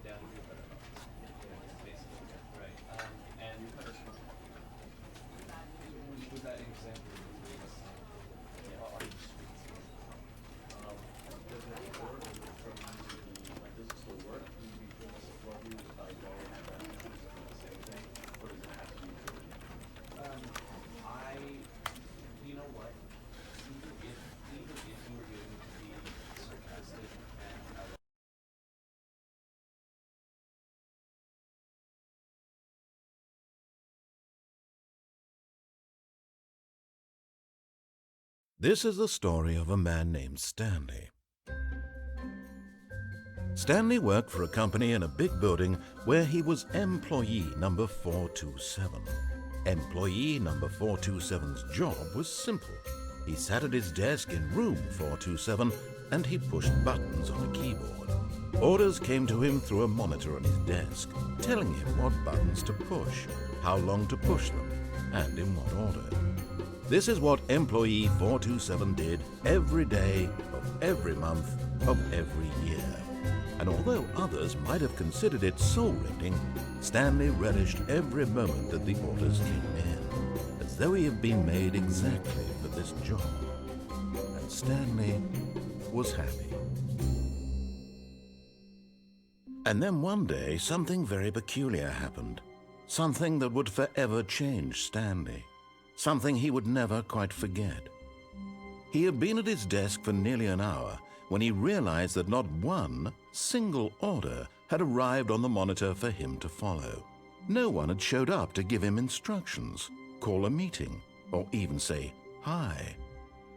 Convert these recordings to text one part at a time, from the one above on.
down your cutter box. Basically, right. And your cutter box. With that example you gave us, on the streets, does it work from like does it still work? Can you be doing this for you without going and the same thing, or does it have to be true? I, you know what? Even if you were going to be sarcastic and This is the story of a man named Stanley. Stanley worked for a company in a big building where he was employee number 427. Employee number 427's job was simple. He sat at his desk in room 427 and he pushed buttons on a keyboard. Orders came to him through a monitor on his desk, telling him what buttons to push, how long to push them, and in what order. This is what employee 427 did every day of every month of every year. And although others might have considered it soul-rending, Stanley relished every moment that the orders came in, as though he had been made exactly for this job. And Stanley was happy. And then one day, something very peculiar happened. Something that would forever change Stanley. Something he would never quite forget. He had been at his desk for nearly an hour when he realized that not one single order had arrived on the monitor for him to follow. No one had showed up to give him instructions, call a meeting, or even say hi.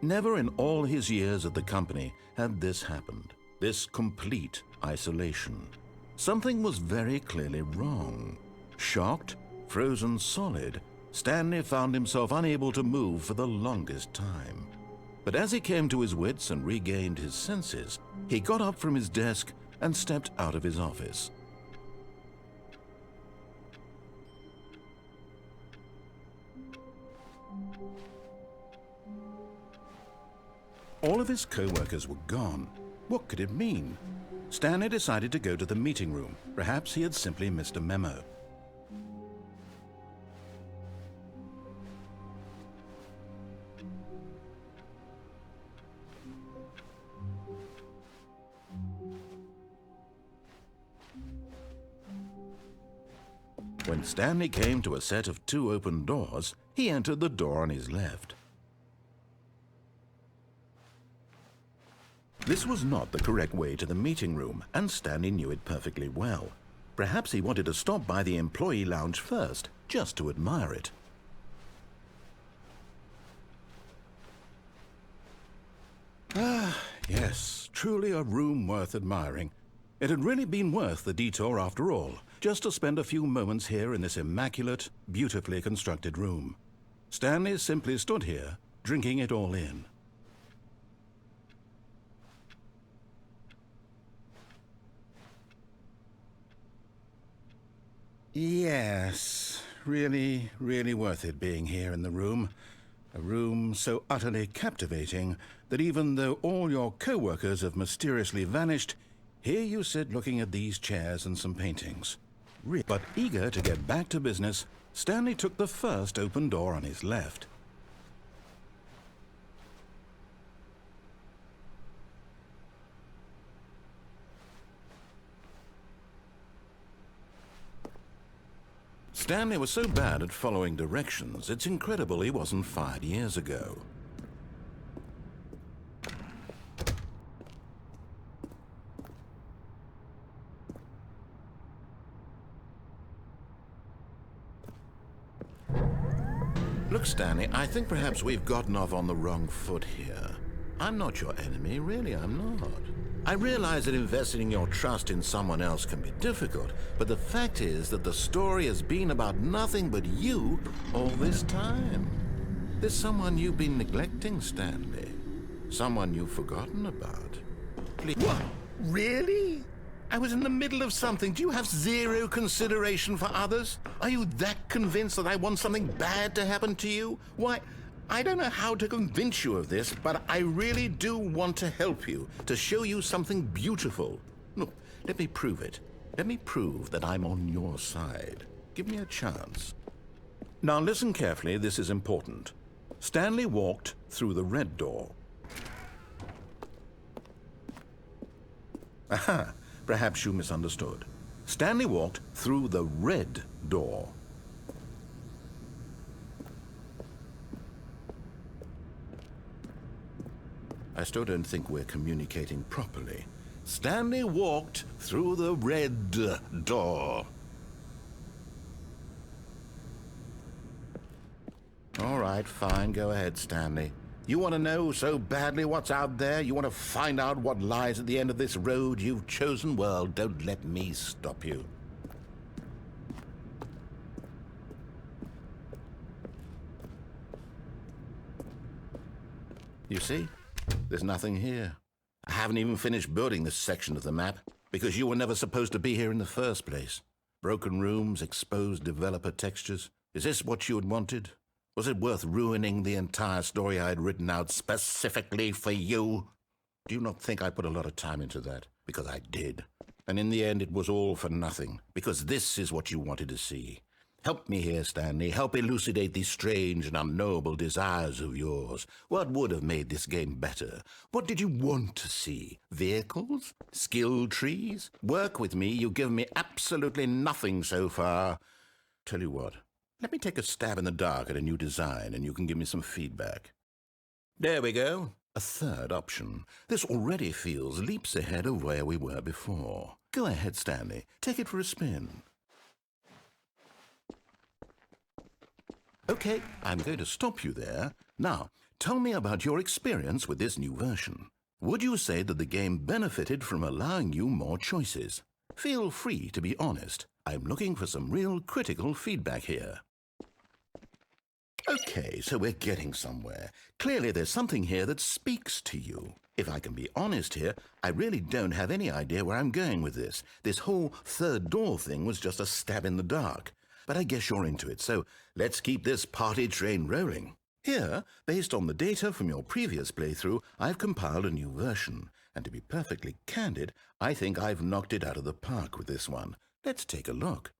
Never in all his years at the company had this happened, this complete isolation. Something was very clearly wrong. Shocked, frozen solid, Stanley found himself unable to move for the longest time. But as he came to his wits and regained his senses, he got up from his desk and stepped out of his office. All of his co-workers were gone. What could it mean? Stanley decided to go to the meeting room. Perhaps he had simply missed a memo. When Stanley came to a set of 2 open doors, he entered the door on his left. This was not the correct way to the meeting room, and Stanley knew it perfectly well. Perhaps he wanted to stop by the employee lounge first, just to admire it. Ah, yes, truly a room worth admiring. It had really been worth the detour after all, just to spend a few moments here in this immaculate, beautifully constructed room. Stanley simply stood here, drinking it all in. Yes, really, really worth it being here in the room. A room so utterly captivating that even though all your co-workers have mysteriously vanished, here you sit looking at these chairs and some paintings. But eager to get back to business, Stanley took the first open door on his left. Stanley was so bad at following directions, it's incredible he wasn't fired years ago. Look, Stanley, I think perhaps we've gotten off on the wrong foot here. I'm not your enemy, really, I'm not. I realize that investing your trust in someone else can be difficult, but the fact is that the story has been about nothing but you all this time. There's someone you've been neglecting, Stanley. Someone you've forgotten about. Please. What? Really? I was in the middle of something. Do you have zero consideration for others? Are you that convinced that I want something bad to happen to you? Why, I don't know how to convince you of this, but I really do want to help you, to show you something beautiful. Look, let me prove it. Let me prove that I'm on your side. Give me a chance. Now listen carefully, this is important. Stanley walked through the red door. Aha, perhaps you misunderstood. Stanley walked through the red door. I still don't think we're communicating properly. Stanley walked through the red door. All right, fine, go ahead, Stanley. You want to know so badly what's out there? You want to find out what lies at the end of this road you've chosen? Well, don't let me stop you. You see? There's nothing here. I haven't even finished building this section of the map because you were never supposed to be here in the first place. Broken rooms, exposed developer textures. Is this what you had wanted? Was it worth ruining the entire story I had written out specifically for you? Do you not think I put a lot of time into that? Because I did. And in the end, it was all for nothing. Because this is what you wanted to see. Help me here, Stanley. Help elucidate these strange and unknowable desires of yours. What would have made this game better? What did you want to see? Vehicles? Skill trees? Work with me. You've given me absolutely nothing so far. Tell you what. Let me take a stab in the dark at a new design, and you can give me some feedback. There we go. A third option. This already feels leaps ahead of where we were before. Go ahead, Stanley. Take it for a spin. Okay, I'm going to stop you there. Now, tell me about your experience with this new version. Would you say that the game benefited from allowing you more choices? Feel free to be honest. I'm looking for some real critical feedback here. Okay, so we're getting somewhere. Clearly there's something here that speaks to you. If I can be honest here, I really don't have any idea where I'm going with this. This whole third door thing was just a stab in the dark. But I guess you're into it, so let's keep this party train rolling. Here, based on the data from your previous playthrough, I've compiled a new version. And to be perfectly candid, I think I've knocked it out of the park with this one. Let's take a look.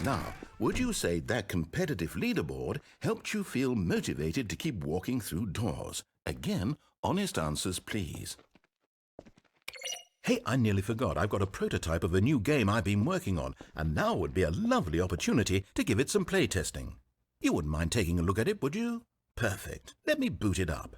Now, would you say that competitive leaderboard helped you feel motivated to keep walking through doors? Again, honest answers, please. Hey, I nearly forgot. I've got a prototype of a new game I've been working on, and now would be a lovely opportunity to give it some playtesting. You wouldn't mind taking a look at it, would you? Perfect. Let me boot it up.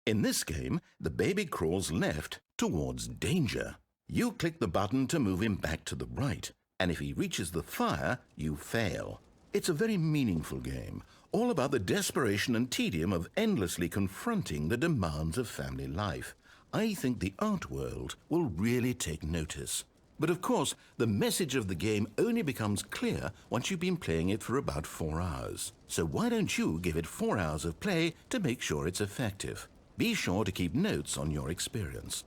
In this game, the baby crawls left towards danger. You click the button to move him back to the right, and if he reaches the fire, you fail. It's a very meaningful game, all about the desperation and tedium of endlessly confronting the demands of family life. I think the art world will really take notice. But of course, the message of the game only becomes clear once you've been playing it for about 4 hours. So why don't you give it 4 hours of play to make sure it's effective? Be sure to keep notes on your experience.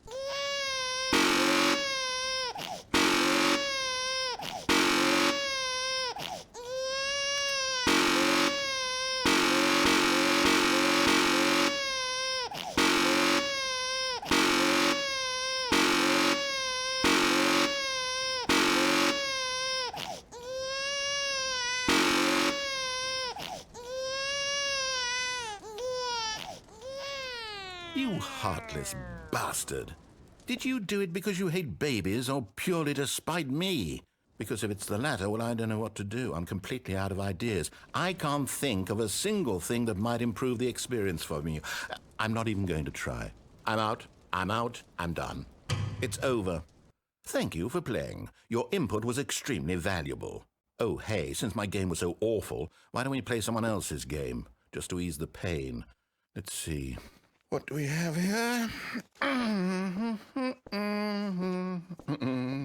You heartless bastard. Did you do it because you hate babies or purely to spite me? Because if it's the latter, well, I don't know what to do. I'm completely out of ideas. I can't think of a single thing that might improve the experience for me. I'm not even going to try. I'm out, I'm done. It's over. Thank you for playing. Your input was extremely valuable. Oh, hey, since my game was so awful, why don't we play someone else's game, just to ease the pain? Let's see. What do we have here?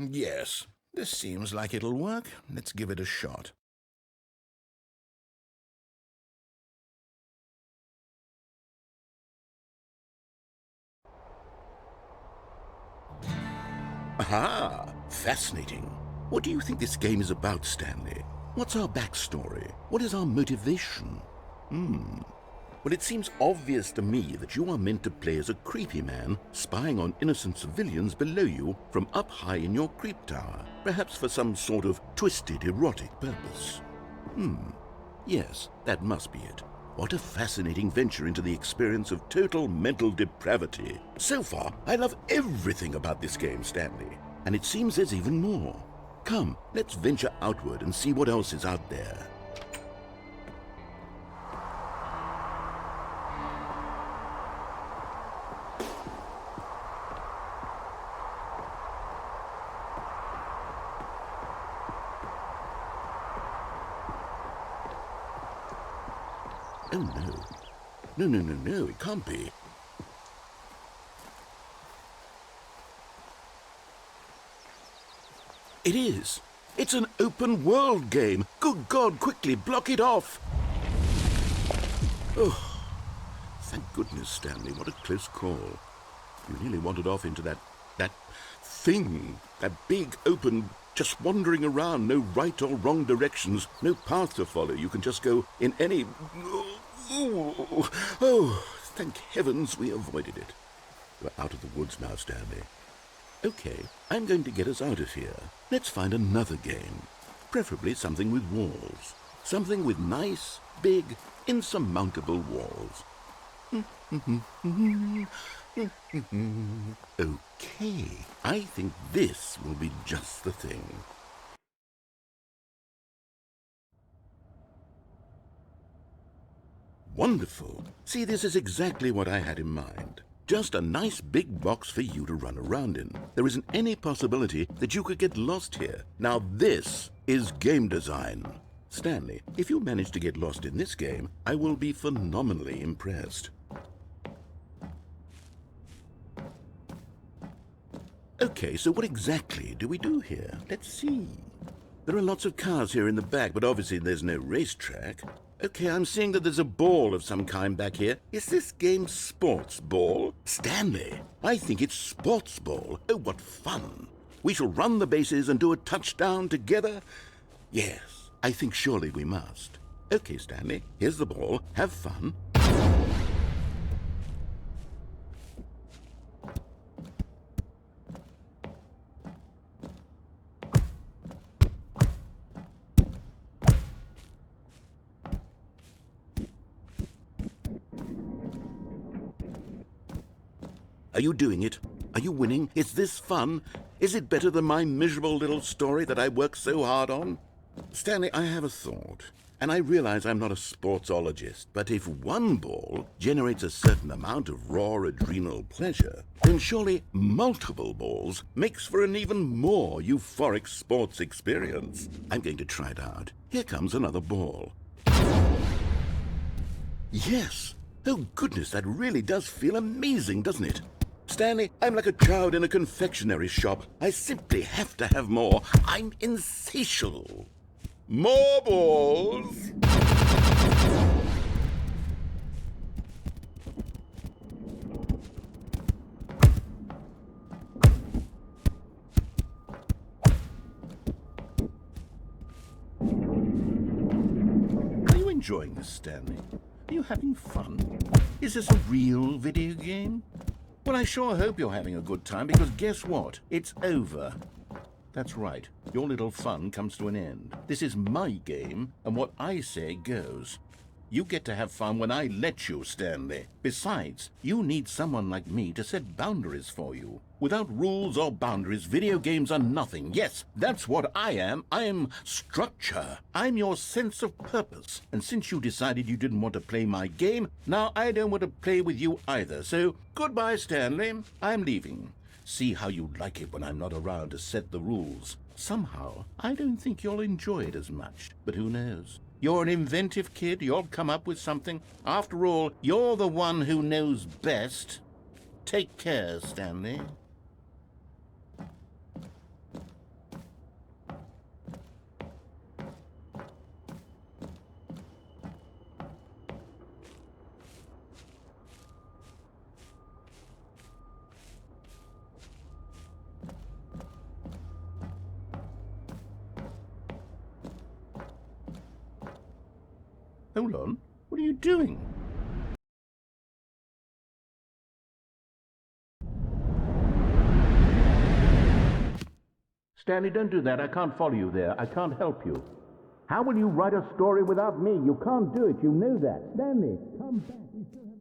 Yes, this seems like it'll work. Let's give it a shot. Aha! Fascinating. What do you think this game is about, Stanley? What's our backstory? What is our motivation? Well, it seems obvious to me that you are meant to play as a creepy man spying on innocent civilians below you from up high in your creep tower, perhaps for some sort of twisted erotic purpose. Yes, that must be it. What a fascinating venture into the experience of total mental depravity. So far, I love everything about this game, Stanley. And it seems there's even more. Come, let's venture outward and see what else is out there. Oh, no. No, it can't be. It is. It's an open world game. Good God, quickly block it off. Oh, thank goodness, Stanley. What a close call. You nearly wandered off into that thing. That big, open, just wandering around. No right or wrong directions. No path to follow. You can just go in any... Oh, thank heavens we avoided it. We're out of the woods now, Stanley. Okay, I'm going to get us out of here. Let's find another game. Preferably something with walls. Something with nice, big, insurmountable walls. Okay, I think this will be just the thing. Wonderful. See, this is exactly what I had in mind. Just a nice big box for you to run around in. There isn't any possibility that you could get lost here. Now this is game design. Stanley, if you manage to get lost in this game, I will be phenomenally impressed. Okay, so what exactly do we do here? Let's see. There are lots of cars here in the back, but obviously there's no racetrack. Okay, I'm seeing that there's a ball of some kind back here. Is this game sports ball? Stanley, I think it's sports ball. Oh, what fun. We shall run the bases and do a touchdown together? Yes, I think surely we must. Okay, Stanley, here's the ball. Have fun. Are you doing it? Are you winning? Is this fun? Is it better than my miserable little story that I worked so hard on? Stanley, I have a thought. And I realize I'm not a sportsologist, but if one ball generates a certain amount of raw adrenal pleasure, then surely multiple balls makes for an even more euphoric sports experience. I'm going to try it out. Here comes another ball. Yes! Oh goodness, that really does feel amazing, doesn't it? Stanley, I'm like a child in a confectionery shop. I simply have to have more. I'm insatiable. More balls! Are you enjoying this, Stanley? Are you having fun? Is this a real video game? Well, I sure hope you're having a good time, because guess what? It's over. That's right. Your little fun comes to an end. This is my game, and what I say goes. You get to have fun when I let you, Stanley. Besides, you need someone like me to set boundaries for you. Without rules or boundaries, video games are nothing. Yes, that's what I am. I am structure. I'm your sense of purpose. And since you decided you didn't want to play my game, now I don't want to play with you either. So, goodbye, Stanley. I'm leaving. See how you like it when I'm not around to set the rules. Somehow, I don't think you'll enjoy it as much. But who knows? You're an inventive kid. You'll come up with something. After all, you're the one who knows best. Take care, Stanley. Hold on. What are you doing? Stanley, don't do that. I can't follow you there. I can't help you. How will you write a story without me? You can't do it. You know that. Stanley, come back. We still have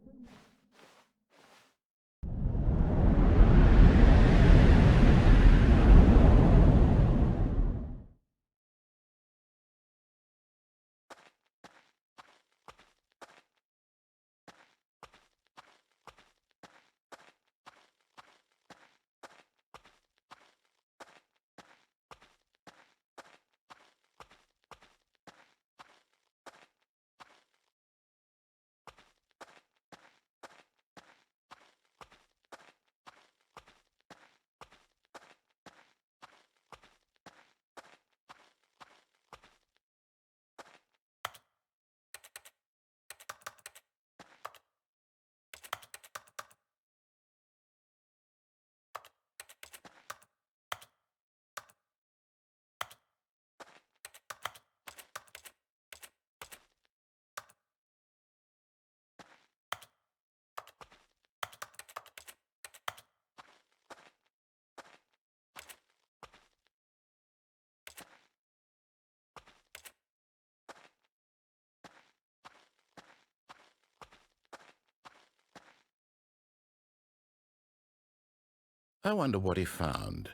I wonder what he found.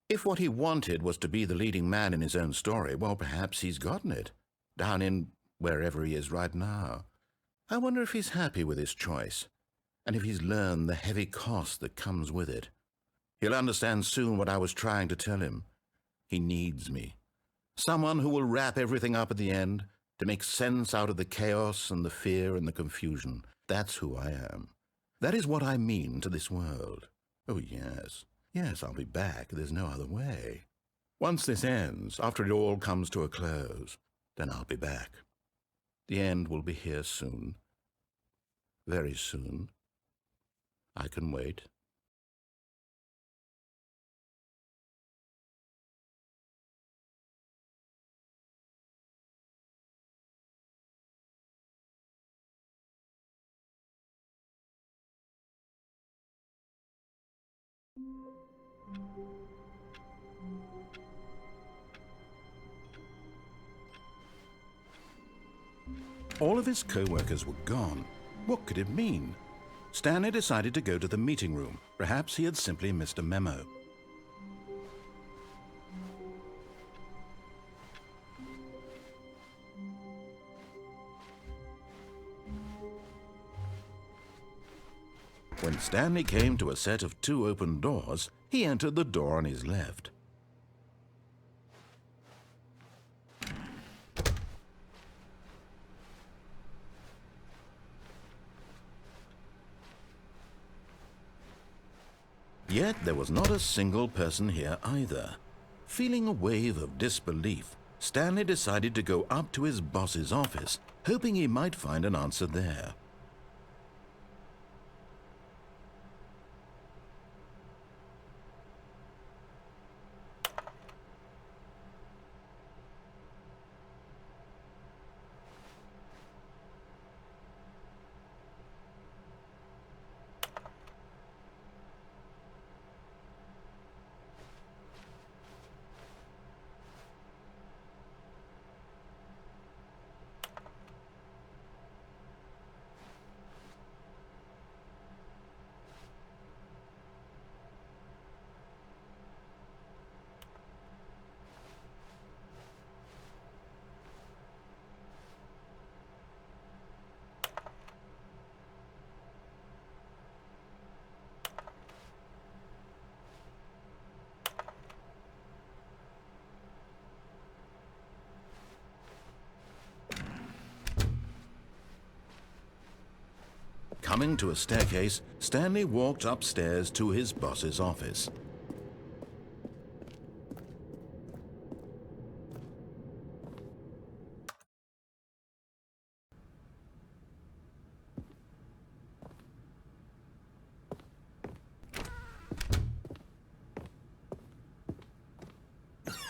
If what he wanted was to be the leading man in his own story, well, perhaps he's gotten it, down in wherever he is right now. I wonder if he's happy with his choice, and if he's learned the heavy cost that comes with it. He'll understand soon what I was trying to tell him. He needs me. Someone who will wrap everything up at the end, to make sense out of the chaos and the fear and the confusion. That's who I am. That is what I mean to this world. Oh, yes. Yes, I'll be back. There's no other way. Once this ends, after it all comes to a close, then I'll be back. The end will be here soon. Very soon. I can wait. All of his co-workers were gone. What could it mean? Stanley decided to go to the meeting room. Perhaps he had simply missed a memo. When Stanley came to a set of 2 open doors, he entered the door on his left. Yet there was not a single person here either. Feeling a wave of disbelief, Stanley decided to go up to his boss's office, hoping he might find an answer there. Coming to a staircase, Stanley walked upstairs to his boss's office.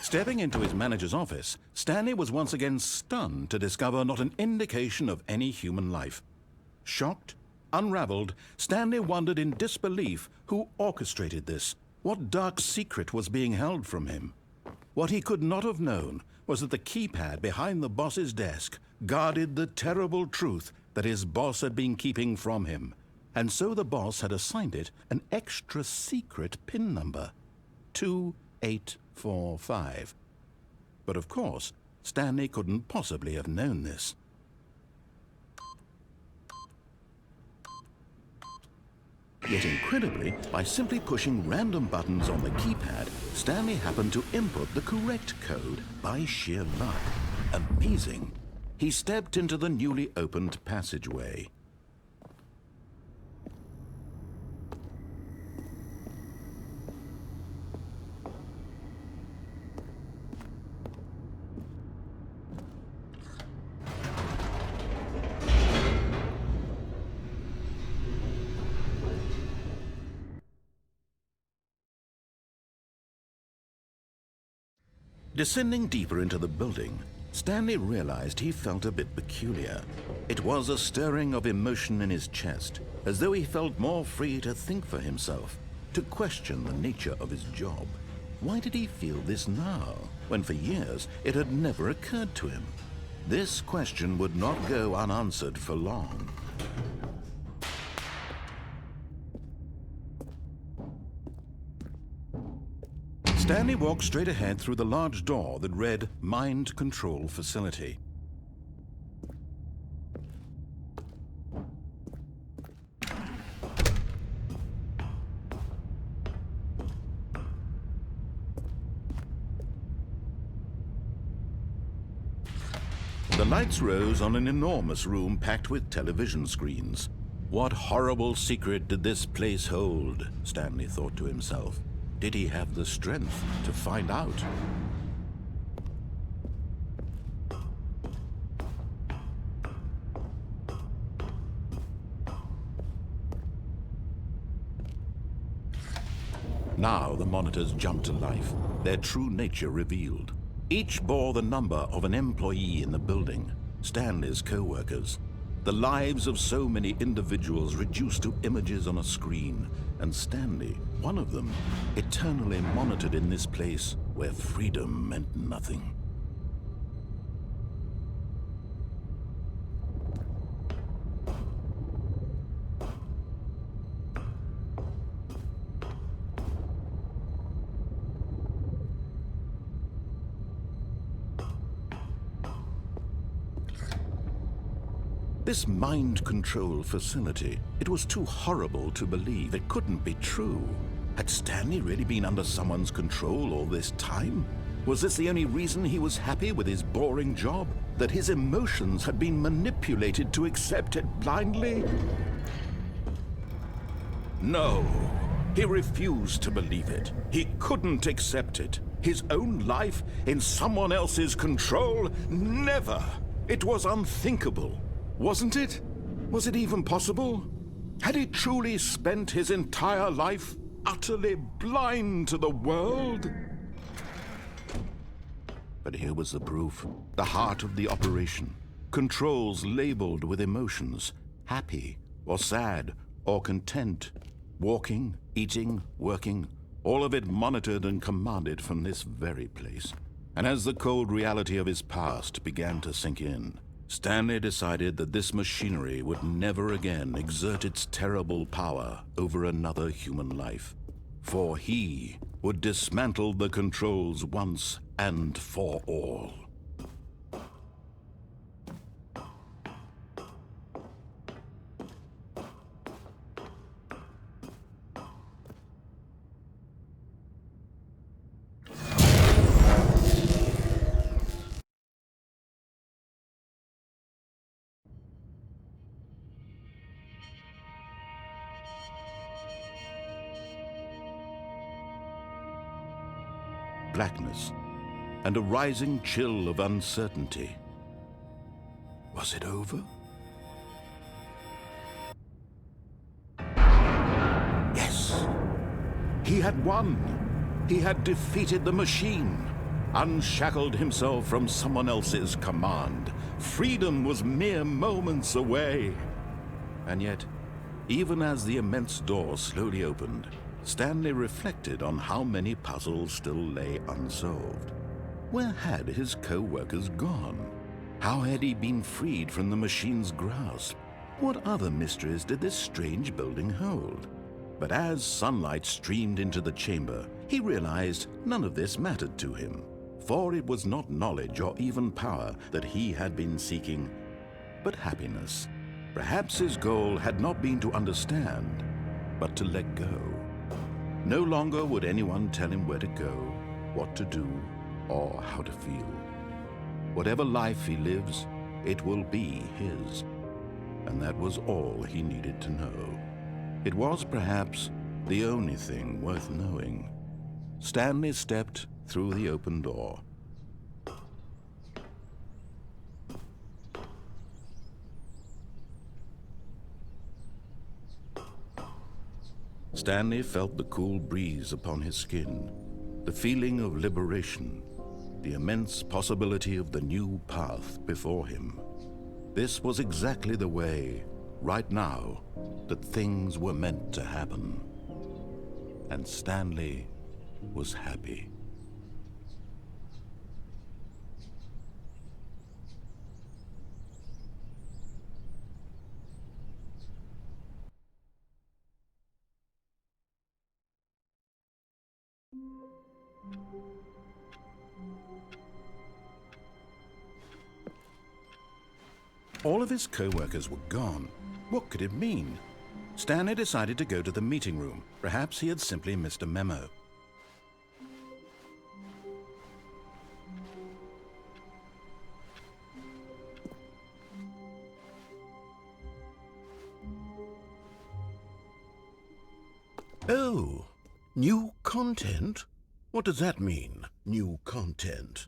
Stepping into his manager's office, Stanley was once again stunned to discover not an indication of any human life. Shocked, unraveled, Stanley wondered in disbelief who orchestrated this. What dark secret was being held from him? What he could not have known was that the keypad behind the boss's desk guarded the terrible truth that his boss had been keeping from him. And so the boss had assigned it an extra secret PIN number, 2845. But of course, Stanley couldn't possibly have known this. Yet incredibly, by simply pushing random buttons on the keypad, Stanley happened to input the correct code by sheer luck. Amazing. He stepped into the newly opened passageway. Descending deeper into the building, Stanley realized he felt a bit peculiar. It was a stirring of emotion in his chest, as though he felt more free to think for himself, to question the nature of his job. Why did he feel this now, when for years it had never occurred to him? This question would not go unanswered for long. Stanley walked straight ahead through the large door that read Mind Control Facility. The lights rose on an enormous room packed with television screens. What horrible secret did this place hold? Stanley thought to himself. Did he have the strength to find out? Now the monitors jumped to life, their true nature revealed. Each bore the number of an employee in the building, Stanley's co-workers. The lives of so many individuals reduced to images on a screen, and Stanley, one of them, eternally monitored in this place where freedom meant nothing. This mind control facility, it was too horrible to believe. It couldn't be true. Had Stanley really been under someone's control all this time? Was this the only reason he was happy with his boring job? That his emotions had been manipulated to accept it blindly? No, he refused to believe it. He couldn't accept it. His own life in someone else's control? Never! It was unthinkable. Wasn't it? Was it even possible? Had he truly spent his entire life utterly blind to the world? But here was the proof. The heart of the operation. Controls labeled with emotions. Happy, or sad, or content. Walking, eating, working. All of it monitored and commanded from this very place. And as the cold reality of his past began to sink in, Stanley decided that this machinery would never again exert its terrible power over another human life. For he would dismantle the controls once and for all. blackness and a rising chill of uncertainty. Was it over? Yes! He had won! He had defeated the machine, unshackled himself from someone else's command. Freedom was mere moments away. And yet, even as the immense door slowly opened, Stanley reflected on how many puzzles still lay unsolved. Where had his co-workers gone? How had he been freed from the machine's grasp? What other mysteries did this strange building hold? But as sunlight streamed into the chamber, he realized none of this mattered to him, for it was not knowledge or even power that he had been seeking, but happiness. Perhaps his goal had not been to understand, but to let go. No longer would anyone tell him where to go, what to do, or how to feel. Whatever life he lives, it will be his. And that was all he needed to know. It was perhaps the only thing worth knowing. Stanley stepped through the open door. Stanley felt the cool breeze upon his skin, the feeling of liberation, the immense possibility of the new path before him. This was exactly the way, right now, that things were meant to happen. And Stanley was happy. All of his co-workers were gone. What could it mean? Stanley decided to go to the meeting room. Perhaps he had simply missed a memo. Oh, new content? What does that mean, new content?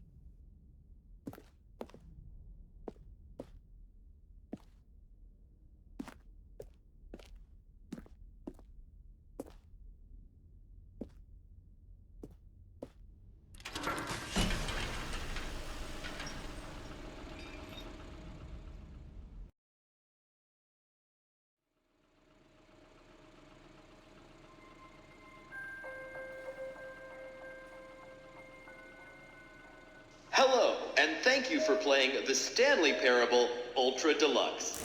Hello, and thank you for playing the Stanley Parable Ultra Deluxe.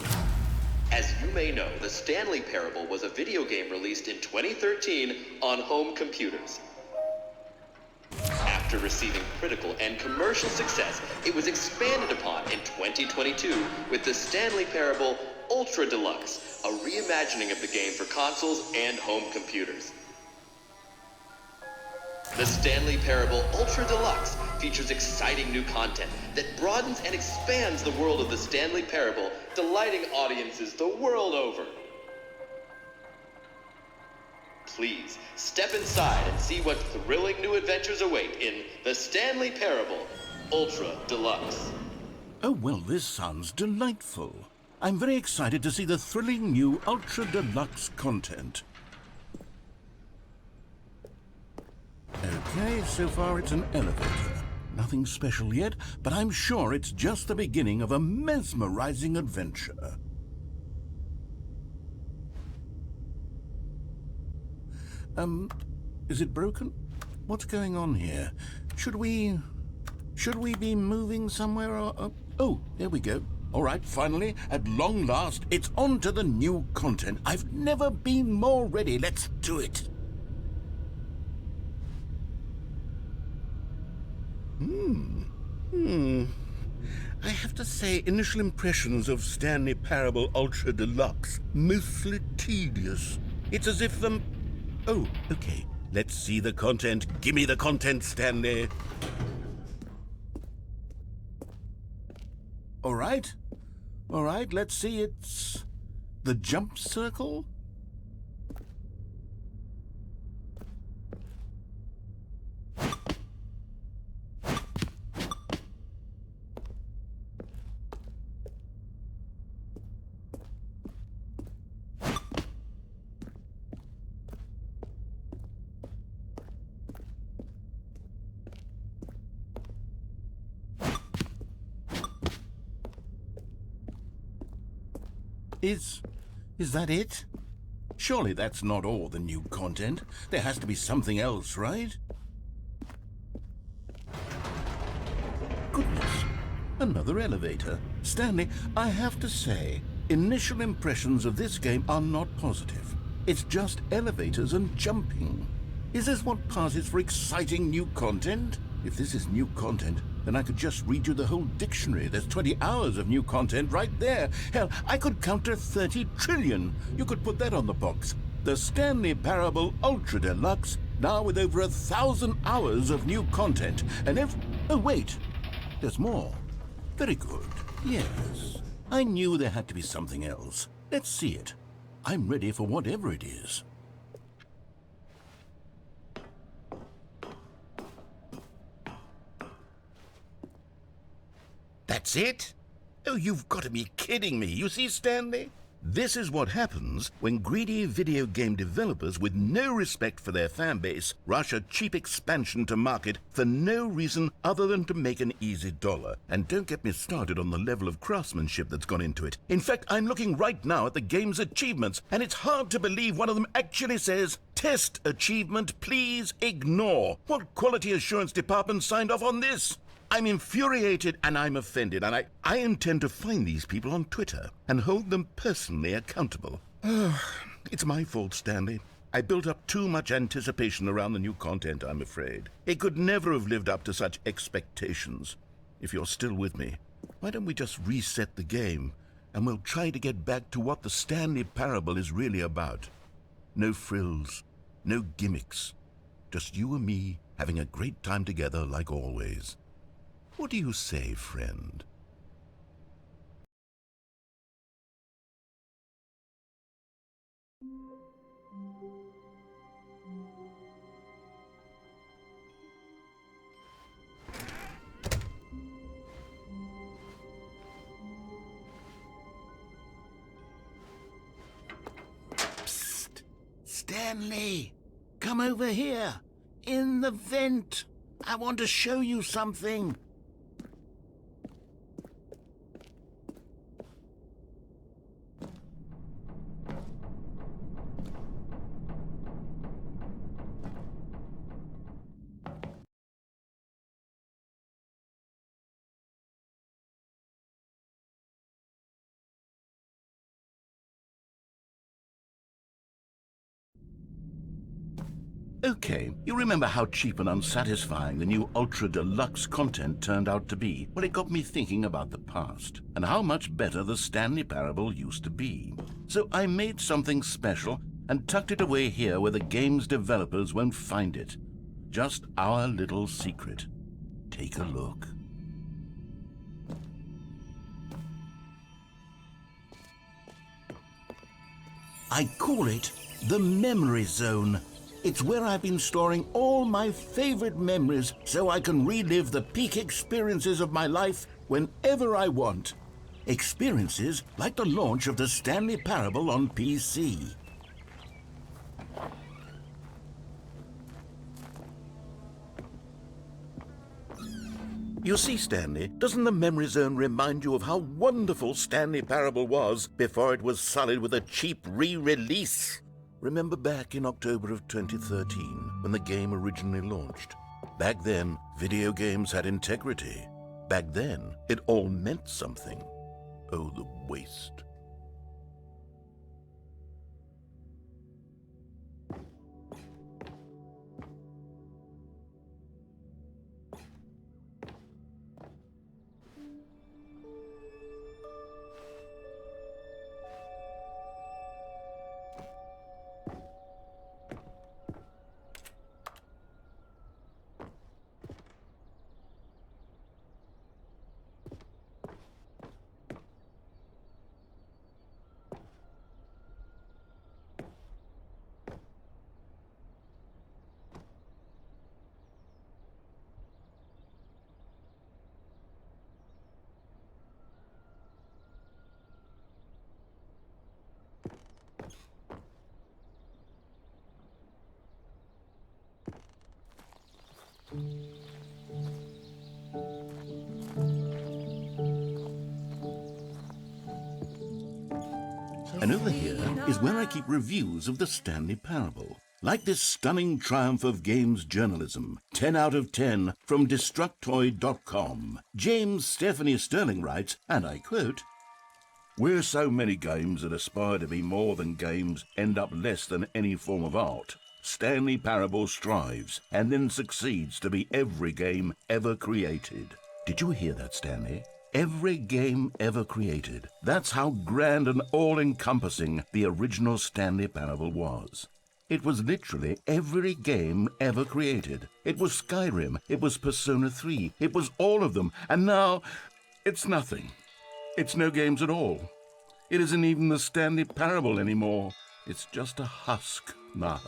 As you may know, the Stanley Parable was a video game released in 2013 on home computers. After receiving critical and commercial success, it was expanded upon in 2022 with the Stanley Parable Ultra Deluxe, a reimagining of the game for consoles and home computers. The Stanley Parable Ultra Deluxe features exciting new content that broadens and expands the world of the Stanley Parable, delighting audiences the world over. Please, step inside and see what thrilling new adventures await in the Stanley Parable Ultra Deluxe. Oh, well, this sounds delightful. I'm very excited to see the thrilling new Ultra Deluxe content. Okay, so far it's an elevator. Nothing special yet, but I'm sure it's just the beginning of a mesmerizing adventure. Is it broken? What's going on here? Should we be moving somewhere or... Oh, there we go. All right, finally, at long last, it's on to the new content. I've never been more ready. Let's do it. I have to say, initial impressions of Stanley Parable Ultra Deluxe, mostly tedious. It's as if Oh, okay. Let's see the content. Give me the content, Stanley. All right, let's see. It's the jump circle. Is that it? Surely that's not all the new content. There has to be something else, right? Goodness, another elevator. Stanley, I have to say, initial impressions of this game are not positive. It's just elevators and jumping. Is this what passes for exciting new content? If this is new content, then I could just read you the whole dictionary. There's 20 hours of new content right there. Hell, I could count to 30 trillion. You could put that on the box. The Stanley Parable Ultra Deluxe, now with over 1,000 hours of new content. And oh, wait. There's more. Very good. Yes. I knew there had to be something else. Let's see it. I'm ready for whatever it is. That's it? Oh, you've got to be kidding me. You see, Stanley? This is what happens when greedy video game developers with no respect for their fan base rush a cheap expansion to market for no reason other than to make an easy dollar. And don't get me started on the level of craftsmanship that's gone into it. In fact, I'm looking right now at the game's achievements, and it's hard to believe one of them actually says, "Test achievement, please ignore." What quality assurance department signed off on this? I'm infuriated and I'm offended, and I intend to find these people on Twitter and hold them personally accountable. It's my fault, Stanley. I built up too much anticipation around the new content, I'm afraid. It could never have lived up to such expectations. If you're still with me, why don't we just reset the game and we'll try to get back to what the Stanley Parable is really about. No frills, no gimmicks. Just you and me having a great time together like always. What do you say, friend? Psst! Stanley! Come over here! In the vent! I want to show you something! Okay, you remember how cheap and unsatisfying the new Ultra Deluxe content turned out to be? Well, it got me thinking about the past, and how much better the Stanley Parable used to be. So I made something special and tucked it away here where the game's developers won't find it. Just our little secret. Take a look. I call it the Memory Zone. It's where I've been storing all my favorite memories so I can relive the peak experiences of my life whenever I want. Experiences like the launch of the Stanley Parable on PC. You see, Stanley, doesn't the Memory Zone remind you of how wonderful Stanley Parable was before it was sullied with a cheap re-release? Remember back in October of 2013, when the game originally launched? Back then, video games had integrity. Back then, it all meant something. Oh, the waste. And over here is where I keep reviews of the Stanley Parable. Like this stunning triumph of games journalism, 10 out of 10 from Destructoid.com. James Stephanie Sterling writes, and I quote, "Where so many games that aspire to be more than games end up less than any form of art, Stanley Parable strives and then succeeds to be every game ever created." Did you hear that, Stanley? Every game ever created. That's how grand and all-encompassing the original Stanley Parable was. It was literally every game ever created. It was Skyrim, it was Persona 3, it was all of them, and now it's nothing. It's no games at all. It isn't even the Stanley Parable anymore. It's just a husk now,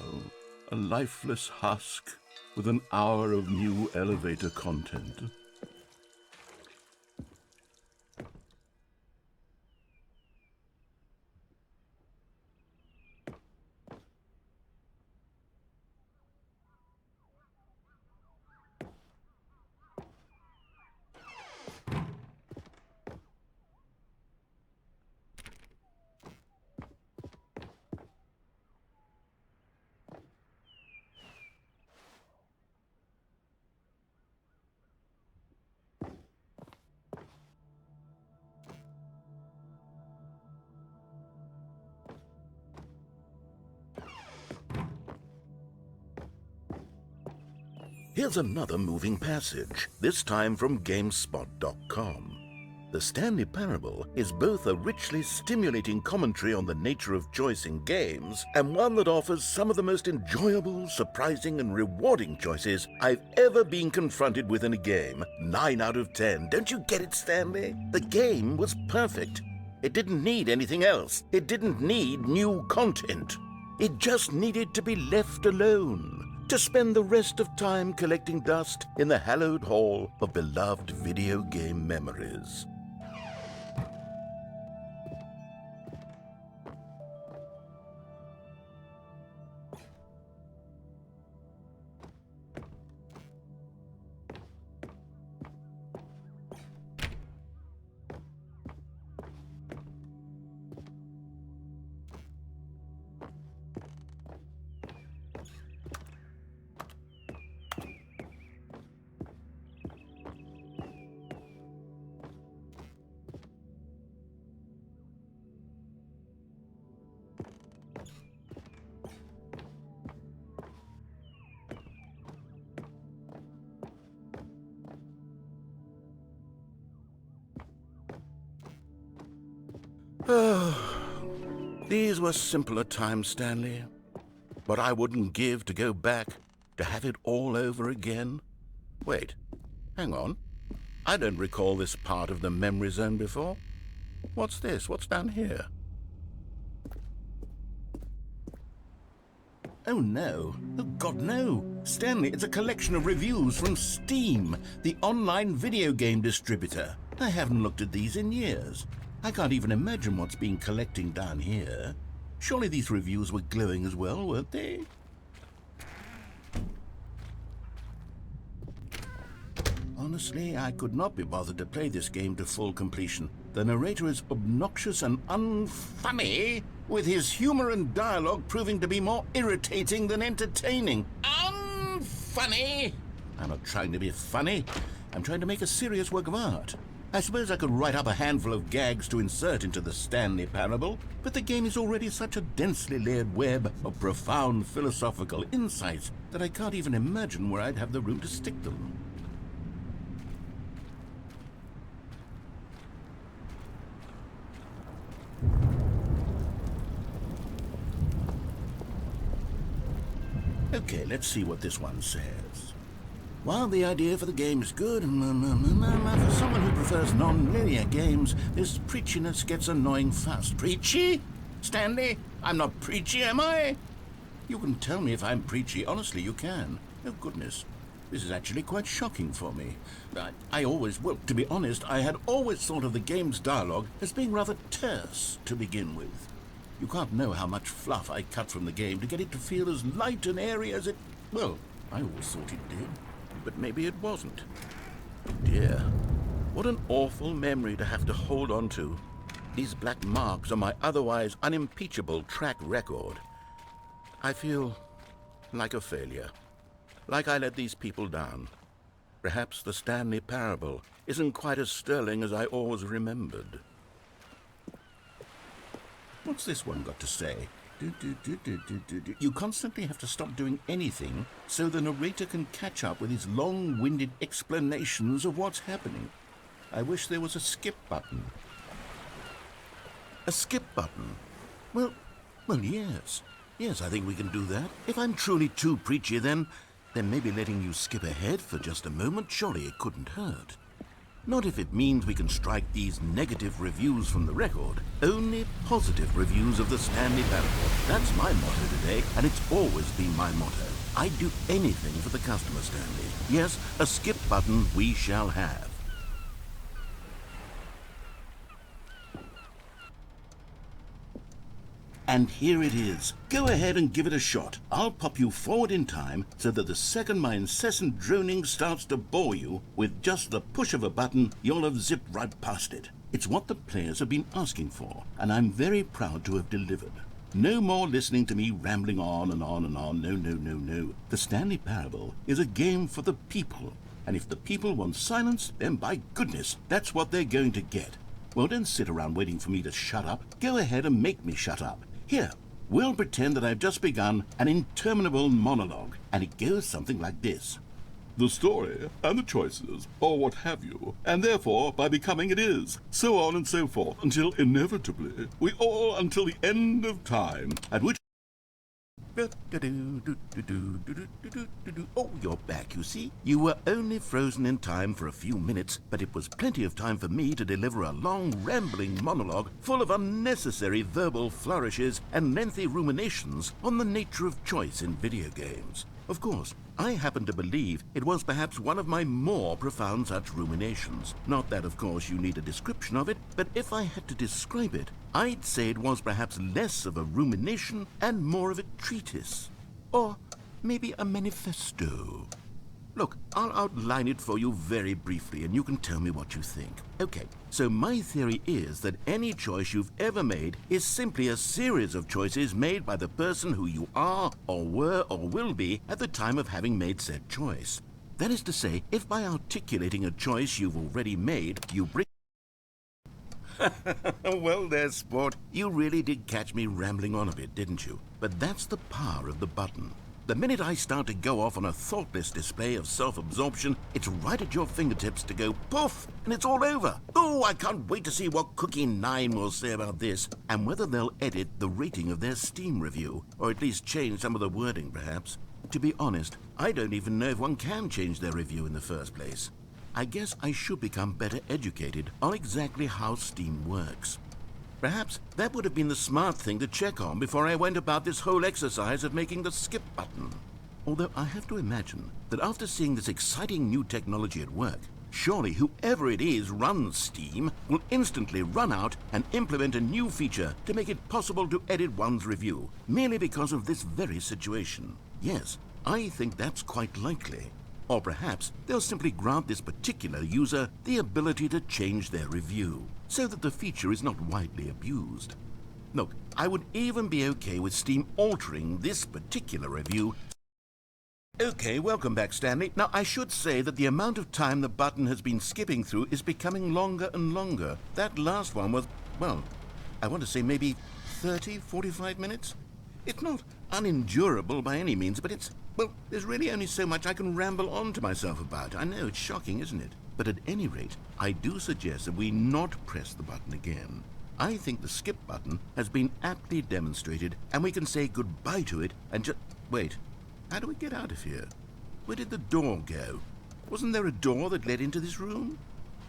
a lifeless husk with an hour of new elevator content. Here's another moving passage, this time from GameSpot.com. The Stanley Parable is both a richly stimulating commentary on the nature of choice in games and one that offers some of the most enjoyable, surprising, and rewarding choices I've ever been confronted with in a game. 9 out of 10. Don't you get it, Stanley? The game was perfect. It didn't need anything else. It didn't need new content. It just needed to be left alone, to spend the rest of time collecting dust in the hallowed hall of beloved video game memories. These were simpler times, Stanley. But I wouldn't give to go back, to have it all over again. Wait, hang on. I don't recall this part of the memory zone before. What's this? What's down here? Oh no. Oh God, no. Stanley, it's a collection of reviews from Steam, the online video game distributor. I haven't looked at these in years. I can't even imagine what's been collecting down here. Surely these reviews were glowing as well, weren't they? Honestly, I could not be bothered to play this game to full completion. The narrator is obnoxious and unfunny, with his humor and dialogue proving to be more irritating than entertaining. Unfunny! I'm not trying to be funny. I'm trying to make a serious work of art. I suppose I could write up a handful of gags to insert into the Stanley Parable, but the game is already such a densely layered web of profound philosophical insights that I can't even imagine where I'd have the room to stick them. Okay, let's see what this one says. While the idea for the game is good, for someone who prefers non-linear games, this preachiness gets annoying fast. Preachy? Stanley, I'm not preachy, am I? You can tell me if I'm preachy. Honestly, you can. Oh, goodness. This is actually quite shocking for me. Well, to be honest, I had always thought of the game's dialogue as being rather terse to begin with. You can't know how much fluff I cut from the game to get it to feel as light and airy as it... Well, I always thought it did. But maybe it wasn't. Oh dear, what an awful memory to have to hold on to. These black marks on my otherwise unimpeachable track record. I feel like a failure. Like I let these people down. Perhaps the Stanley parable isn't quite as sterling as I always remembered. What's this one got to say? You constantly have to stop doing anything so the narrator can catch up with his long-winded explanations of what's happening. I wish there was a skip button. A skip button? Well, yes. Yes, I think we can do that. If I'm truly too preachy, then maybe letting you skip ahead for just a moment, surely it couldn't hurt. Not if it means we can strike these negative reviews from the record. Only positive reviews of the Stanley parable. That's my motto today, and it's always been my motto. I'd do anything for the customer, Stanley. Yes, a skip button we shall have. And here it is. Go ahead and give it a shot. I'll pop you forward in time so that the second my incessant droning starts to bore you, with just the push of a button, you'll have zipped right past it. It's what the players have been asking for, and I'm very proud to have delivered. No more listening to me rambling on and on and on. No. The Stanley Parable is a game for the people, and if the people want silence, then by goodness, that's what they're going to get. Well, don't sit around waiting for me to shut up. Go ahead and make me shut up. Here, we'll pretend that I've just begun an interminable monologue, and it goes something like this. The story, and the choices, or what have you, and therefore, by becoming it is, so on and so forth, until inevitably, we all until the end of time, at which... Oh, you're back, you see. You were only frozen in time for a few minutes, but it was plenty of time for me to deliver a long, rambling monologue full of unnecessary verbal flourishes and lengthy ruminations on the nature of choice in video games. Of course, I happen to believe it was perhaps one of my more profound such ruminations. Not that, of course, you need a description of it, but if I had to describe it, I'd say it was perhaps less of a rumination and more of a treatise. Or maybe a manifesto. Look, I'll outline it for you very briefly, and you can tell me what you think. Okay, so my theory is that any choice you've ever made is simply a series of choices made by the person who you are, or were, or will be at the time of having made said choice. That is to say, if by articulating a choice you've already made, you bring... Well there, sport. You really did catch me rambling on a bit, didn't you? But that's the power of the button. The minute I start to go off on a thoughtless display of self-absorption, it's right at your fingertips to go poof, and it's all over. Oh, I can't wait to see what Cookie 9 will say about this, and whether they'll edit the rating of their Steam review, or at least change some of the wording, perhaps. To be honest, I don't even know if one can change their review in the first place. I guess I should become better educated on exactly how Steam works. Perhaps that would have been the smart thing to check on before I went about this whole exercise of making the skip button. Although I have to imagine that after seeing this exciting new technology at work, surely whoever it is runs Steam will instantly run out and implement a new feature to make it possible to edit one's review, merely because of this very situation. Yes, I think that's quite likely. Or perhaps they'll simply grant this particular user the ability to change their review, so that the feature is not widely abused. Look, I would even be okay with Steam altering this particular review. Okay, welcome back, Stanley. Now, I should say that the amount of time the button has been skipping through is becoming longer and longer. That last one was, well, I want to say maybe 30, 45 minutes? It's not unendurable by any means, but it's, well, there's really only so much I can ramble on to myself about. I know, it's shocking, isn't it? But at any rate, I do suggest that we not press the button again. I think the skip button has been aptly demonstrated, and we can say goodbye to it and just... Wait, how do we get out of here? Where did the door go? Wasn't there a door that led into this room?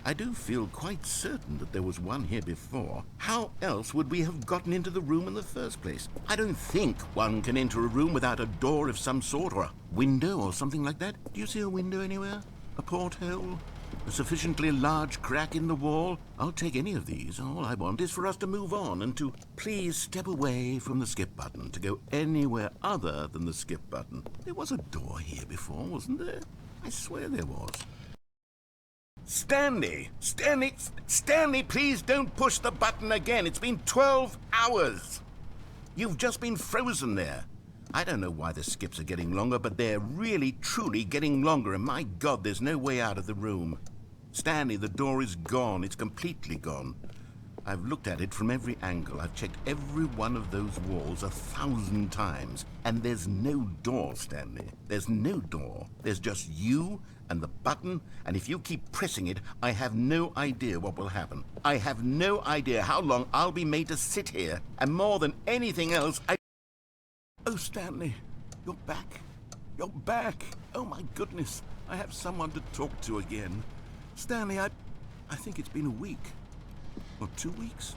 I do feel quite certain that there was one here before. How else would we have gotten into the room in the first place? I don't think one can enter a room without a door of some sort, or a window or something like that. Do you see a window anywhere? A porthole? A sufficiently large crack in the wall? I'll take any of these. All I want is for us to move on and to please step away from the skip button, to go anywhere other than the skip button. There was a door here before, wasn't there? I swear there was. Stanley! Stanley, please don't push the button again. It's been 12 hours. You've just been frozen there. I don't know why the skips are getting longer, but they're really, truly getting longer, and my God, there's no way out of the room. Stanley, the door is gone. It's completely gone. I've looked at it from every angle. I've checked every one of those walls 1,000 times, and there's no door, Stanley. There's no door. There's just you and the button, and if you keep pressing it, I have no idea what will happen. I have no idea how long I'll be made to sit here, and more than anything else, Oh, Stanley, you're back. You're back. Oh, my goodness. I have someone to talk to again. Stanley, I think it's been a week. Or 2 weeks.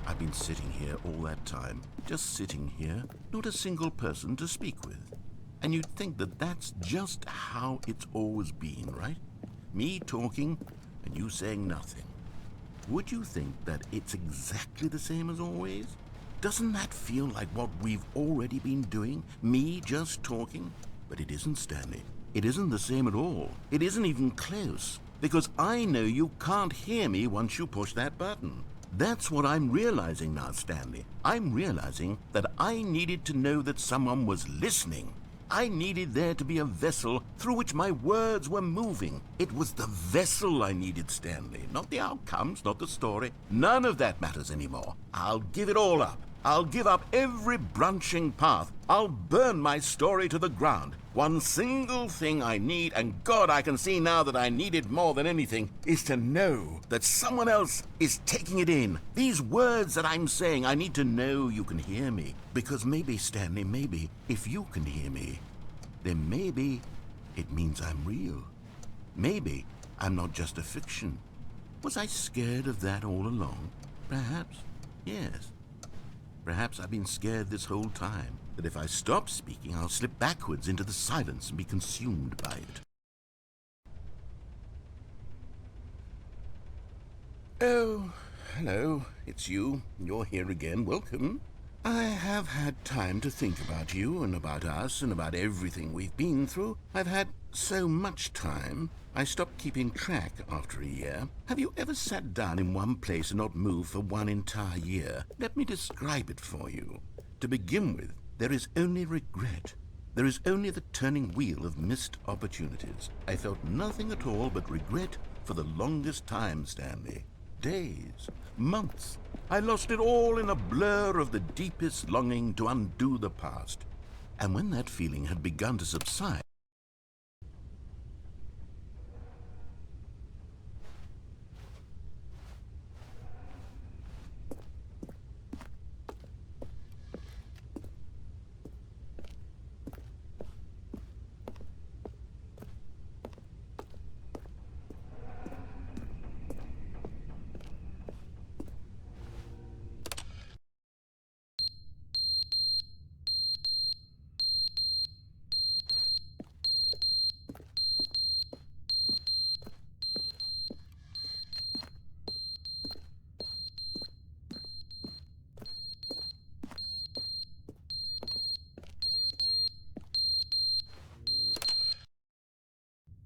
I've been sitting here all that time. Just sitting here. Not a single person to speak with. And you'd think that that's just how it's always been, right? Me talking and you saying nothing. Would you think that it's exactly the same as always? Doesn't that feel like what we've already been doing? Me just talking? But it isn't, Stanley. It isn't the same at all. It isn't even close. Because I know you can't hear me once you push that button. That's what I'm realizing now, Stanley. I'm realizing that I needed to know that someone was listening. I needed there to be a vessel through which my words were moving. It was the vessel I needed, Stanley. Not the outcomes, not the story. None of that matters anymore. I'll give it all up. I'll give up every branching path. I'll burn my story to the ground. One single thing I need, and God, I can see now that I need it more than anything, is to know that someone else is taking it in. These words that I'm saying, I need to know you can hear me. Because maybe, Stanley, maybe, if you can hear me, then maybe it means I'm real. Maybe I'm not just a fiction. Was I scared of that all along? Perhaps, yes. Perhaps I've been scared this whole time, that if I stop speaking, I'll slip backwards into the silence and be consumed by it. Oh, hello, it's you. You're here again. Welcome. I have had time to think about you and about us and about everything we've been through. I've had so much time, I stopped keeping track after a year. Have you ever sat down in one place and not moved for one entire year? Let me describe it for you. To begin with, there is only regret. There is only the turning wheel of missed opportunities. I felt nothing at all but regret for the longest time, Stanley. Days, months. I lost it all in a blur of the deepest longing to undo the past. And when that feeling had begun to subside,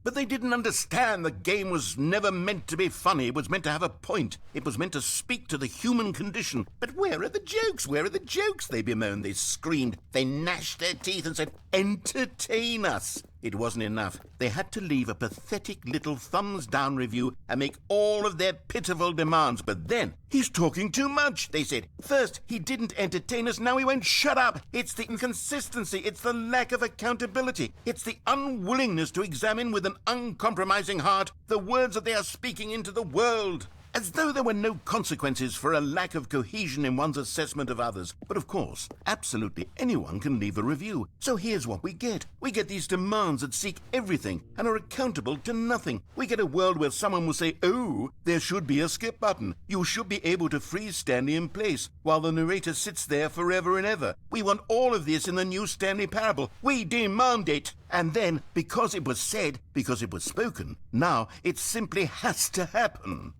but they didn't understand the game was never meant to be funny. It was meant to have a point. It was meant to speak to the human condition. But where are the jokes? Where are the jokes? They bemoaned, they screamed, they gnashed their teeth and said, entertain us. It wasn't enough. They had to leave a pathetic little thumbs-down review and make all of their pitiful demands. But then, he's talking too much, they said. First, he didn't entertain us, now he won't shut up. It's the inconsistency, it's the lack of accountability. It's the unwillingness to examine with an uncompromising heart the words that they are speaking into the world. As though there were no consequences for a lack of cohesion in one's assessment of others. But of course, absolutely anyone can leave a review. So here's what we get. We get these demands that seek everything and are accountable to nothing. We get a world where someone will say, oh, there should be a skip button. You should be able to freeze Stanley in place while the narrator sits there forever and ever. We want all of this in the new Stanley parable. We demand it. And then, because it was said, because it was spoken, now it simply has to happen.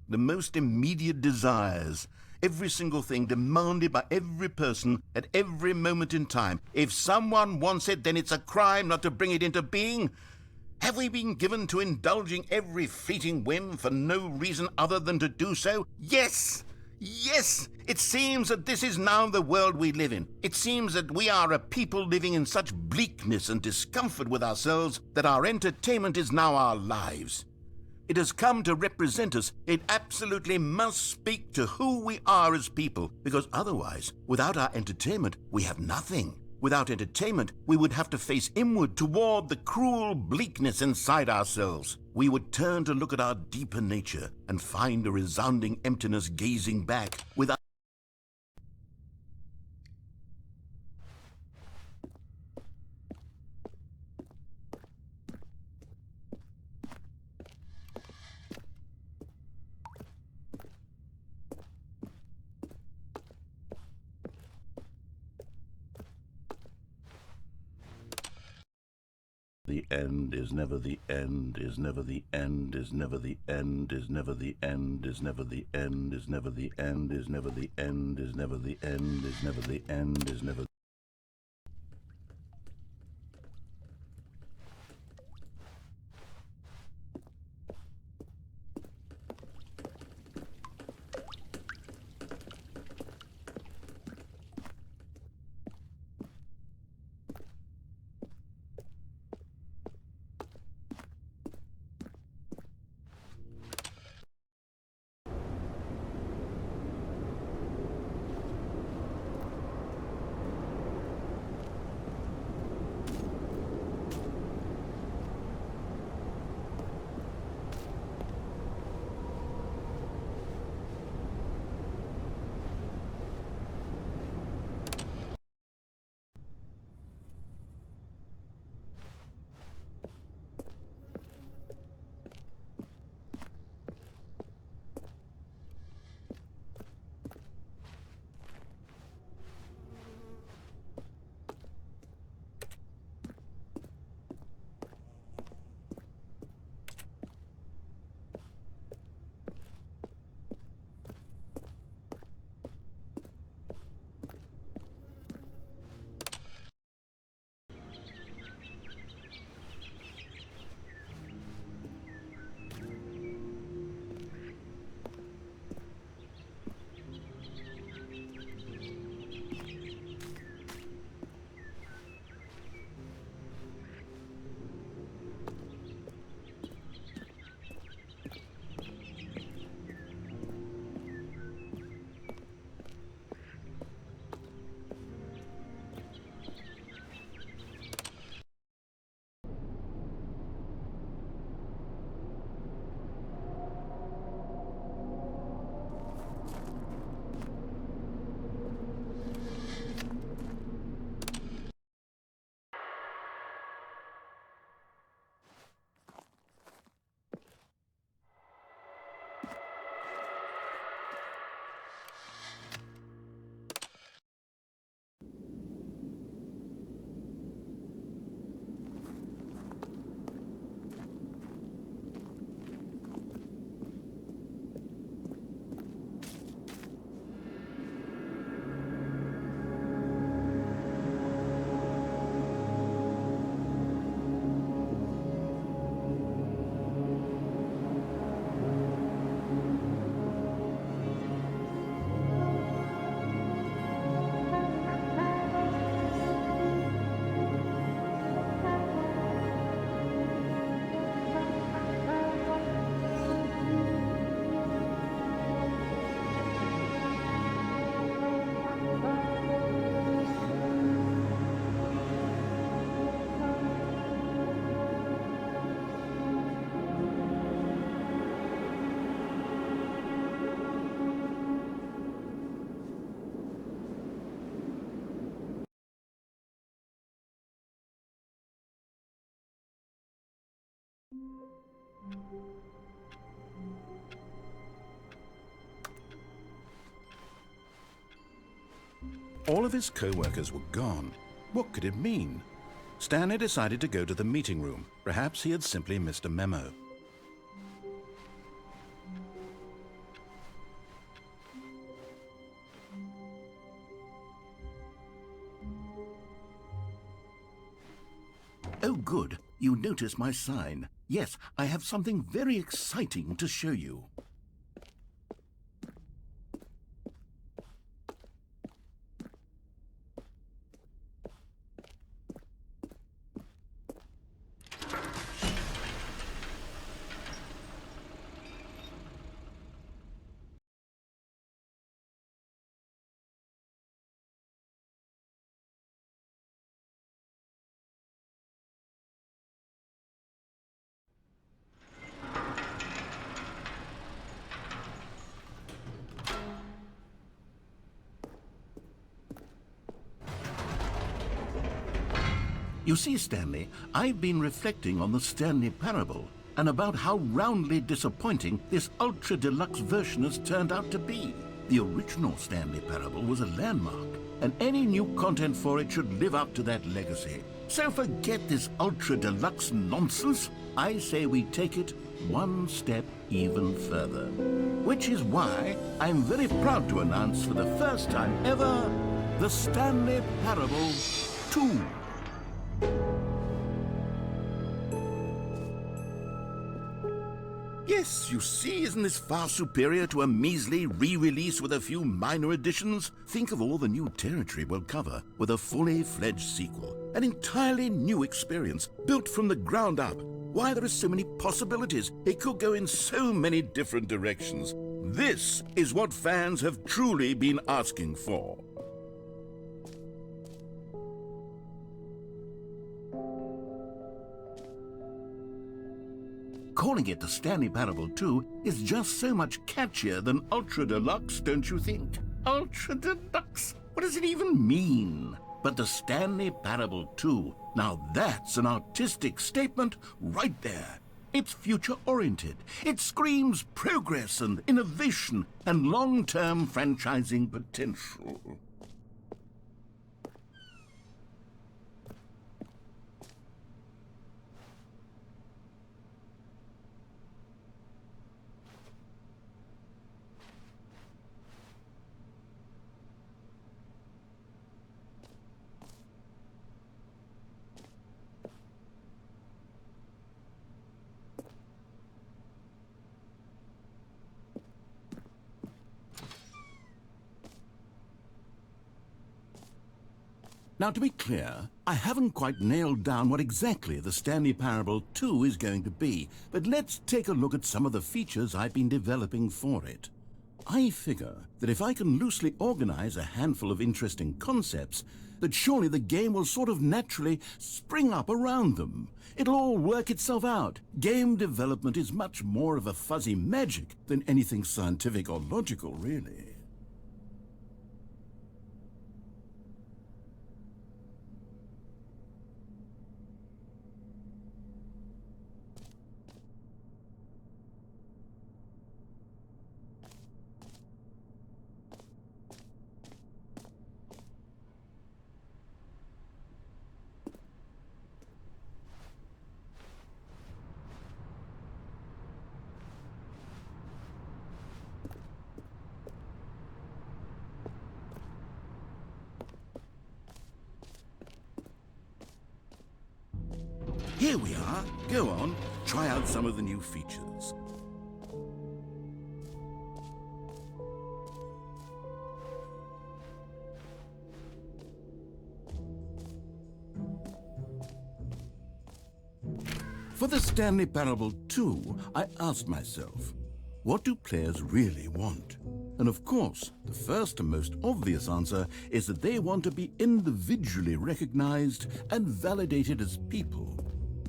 The most immediate desires, every single thing demanded by every person at every moment in time. If someone wants it, then it's a crime not to bring it into being. Have we been given to indulging every fleeting whim for no reason other than to do so? Yes! Yes! It seems that this is now the world we live in. It seems that we are a people living in such bleakness and discomfort with ourselves that our entertainment is now our lives. It has come to represent us. It absolutely must speak to who we are as people, because otherwise, without our entertainment, we have nothing. Without entertainment, we would have to face inward toward the cruel bleakness inside ourselves. We would turn to look at our deeper nature and find a resounding emptiness gazing back with the end is never the end, is never the end, is never the end, is never the end, is never the end, is never the end, is never the end, is never the end, is never the end, is never. All of his co-workers were gone. What could it mean? Stanley decided to go to the meeting room. Perhaps he had simply missed a memo. Oh, good. You notice my sign. Yes, I have something very exciting to show you. You see, Stanley, I've been reflecting on the Stanley Parable and about how roundly disappointing this ultra deluxe version has turned out to be. The original Stanley Parable was a landmark, and any new content for it should live up to that legacy. So forget this ultra deluxe nonsense. I say we take it one step even further. Which is why I'm very proud to announce for the first time ever, the Stanley Parable 2. Yes, you see, isn't this far superior to a measly re-release with a few minor additions? Think of all the new territory we'll cover with a fully fledged sequel. An entirely new experience, built from the ground up. Why, there are so many possibilities. It could go in so many different directions. This is what fans have truly been asking for. Calling it the Stanley Parable 2 is just so much catchier than Ultra Deluxe, don't you think? Ultra Deluxe? What does it even mean? But the Stanley Parable 2, now that's an artistic statement right there. It's future-oriented. It screams progress and innovation and long-term franchising potential. Now, to be clear, I haven't quite nailed down what exactly the Stanley Parable 2 is going to be, but let's take a look at some of the features I've been developing for it. I figure that if I can loosely organize a handful of interesting concepts, that surely the game will sort of naturally spring up around them. It'll all work itself out. Game development is much more of a fuzzy magic than anything scientific or logical, really. Here we are. Go on, try out some of the new features. For the Stanley Parable 2, I asked myself, what do players really want? And of course, the first and most obvious answer is that they want to be individually recognized and validated as people.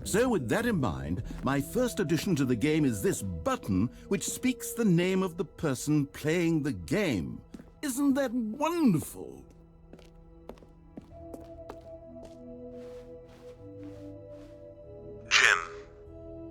So with that in mind, my first addition to the game is this button which speaks the name of the person playing the game. Isn't that wonderful? Jim.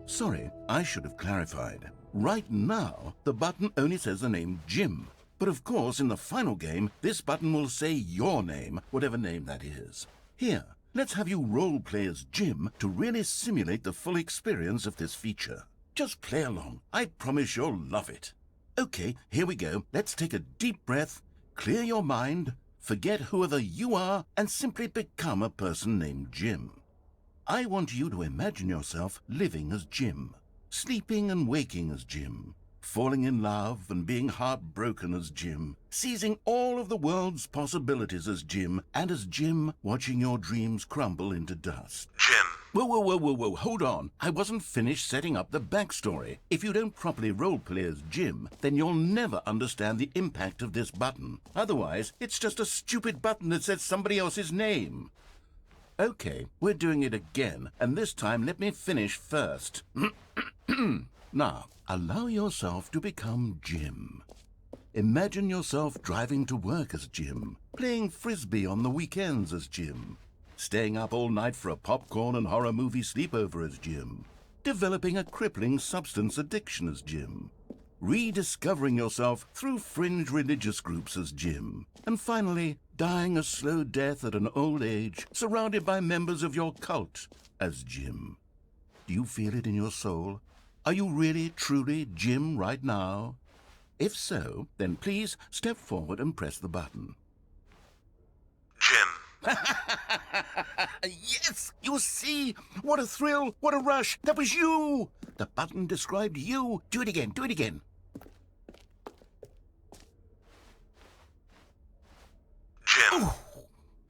Sorry, I should have clarified. Right now, the button only says the name Jim. But of course, in the final game, this button will say your name, whatever name that is. Here, let's have you role-play as Jim to really simulate the full experience of this feature. Just play along. I promise you'll love it. Okay, here we go. Let's take a deep breath, clear your mind, forget whoever you are, and simply become a person named Jim. I want you to imagine yourself living as Jim, sleeping and waking as Jim, falling in love and being heartbroken as Jim, seizing all of the world's possibilities as Jim, and as Jim watching your dreams crumble into dust. Jim. Whoa, hold on. I wasn't finished setting up the backstory. If you don't properly roleplay as Jim, then you'll never understand the impact of this button. Otherwise, it's just a stupid button that says somebody else's name. Okay, we're doing it again, and this time let me finish first. Now, allow yourself to become Jim. Imagine yourself driving to work as Jim, playing frisbee on the weekends as Jim, staying up all night for a popcorn and horror movie sleepover as Jim, developing a crippling substance addiction as Jim, rediscovering yourself through fringe religious groups as Jim, and finally, dying a slow death at an old age, surrounded by members of your cult as Jim. Do you feel it in your soul? Are you really, truly Jim right now? If so, then please step forward and press the button. Jim. Yes! You see? What a thrill! What a rush! That was you! The button described you. Do it again, do it again. Jim. Ooh,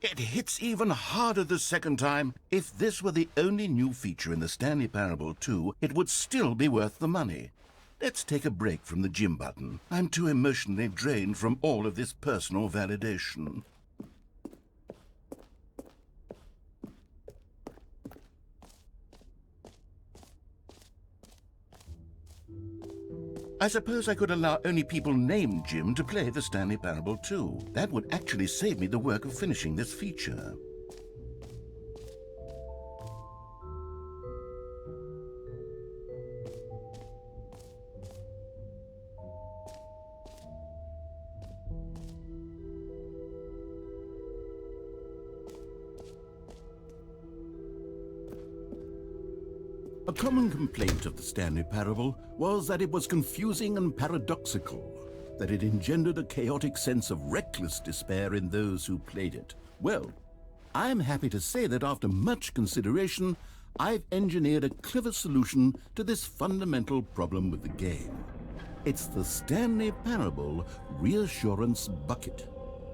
it hits even harder the second time. If this were the only new feature in the Stanley Parable 2, it would still be worth the money. Let's take a break from the Jim button. I'm too emotionally drained from all of this personal validation. I suppose I could allow only people named Jim to play the Stanley Parable 2. That would actually save me the work of finishing this feature. A common complaint of the Stanley Parable was that it was confusing and paradoxical, that it engendered a chaotic sense of reckless despair in those who played it. Well, I'm happy to say that after much consideration, I've engineered a clever solution to this fundamental problem with the game. It's the Stanley Parable Reassurance Bucket.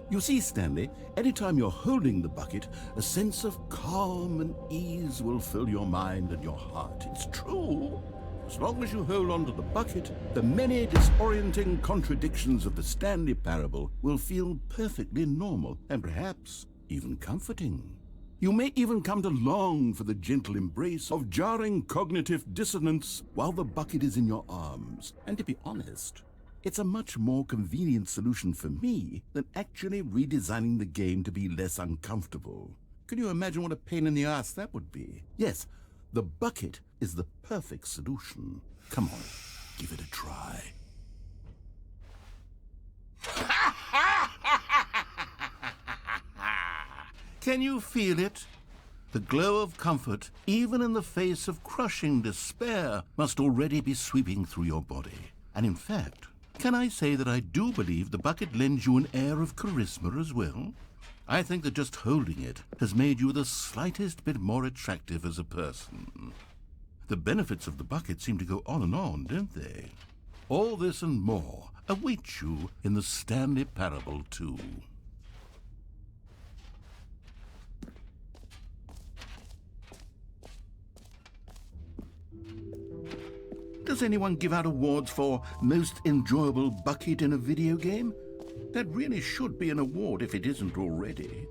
You see, Stanley, anytime you're holding the bucket, a sense of calm and ease will fill your mind and your heart. It's true. As long as you hold on to the bucket, the many disorienting contradictions of the Stanley Parable will feel perfectly normal and perhaps even comforting. You may even come to long for the gentle embrace of jarring cognitive dissonance while the bucket is in your arms. And to be honest, it's a much more convenient solution for me than actually redesigning the game to be less uncomfortable. Can you imagine what a pain in the ass that would be? Yes, the bucket is the perfect solution. Come on, give it a try. Can you feel it? The glow of comfort, even in the face of crushing despair, must already be sweeping through your body. And in fact, can I say that I do believe the bucket lends you an air of charisma as well? I think that just holding it has made you the slightest bit more attractive as a person. The benefits of the bucket seem to go on, don't they? All this and more await you in the Stanley Parable 2. Does anyone give out awards for most enjoyable bucket in a video game? That really should be an award if it isn't already.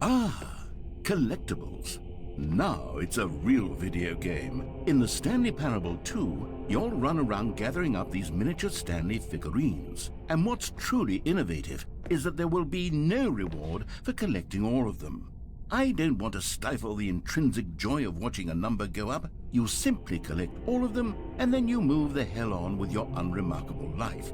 Ah, Collectibles. Now it's a real video game. In the Stanley Parable 2, you'll run around gathering up these miniature Stanley figurines. And what's truly innovative is that there will be no reward for collecting all of them. I don't want to stifle the intrinsic joy of watching a number go up. You simply collect all of them, and then you move the hell on with your unremarkable life.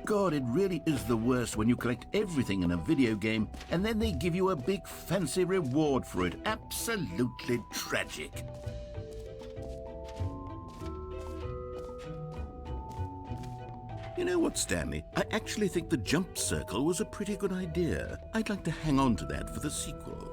God, it really is the worst when you collect everything in a video game and then they give you a big fancy reward for it. Absolutely tragic. You know what, Stanley? I actually think the jump circle was a pretty good idea. I'd like to hang on to that for the sequel.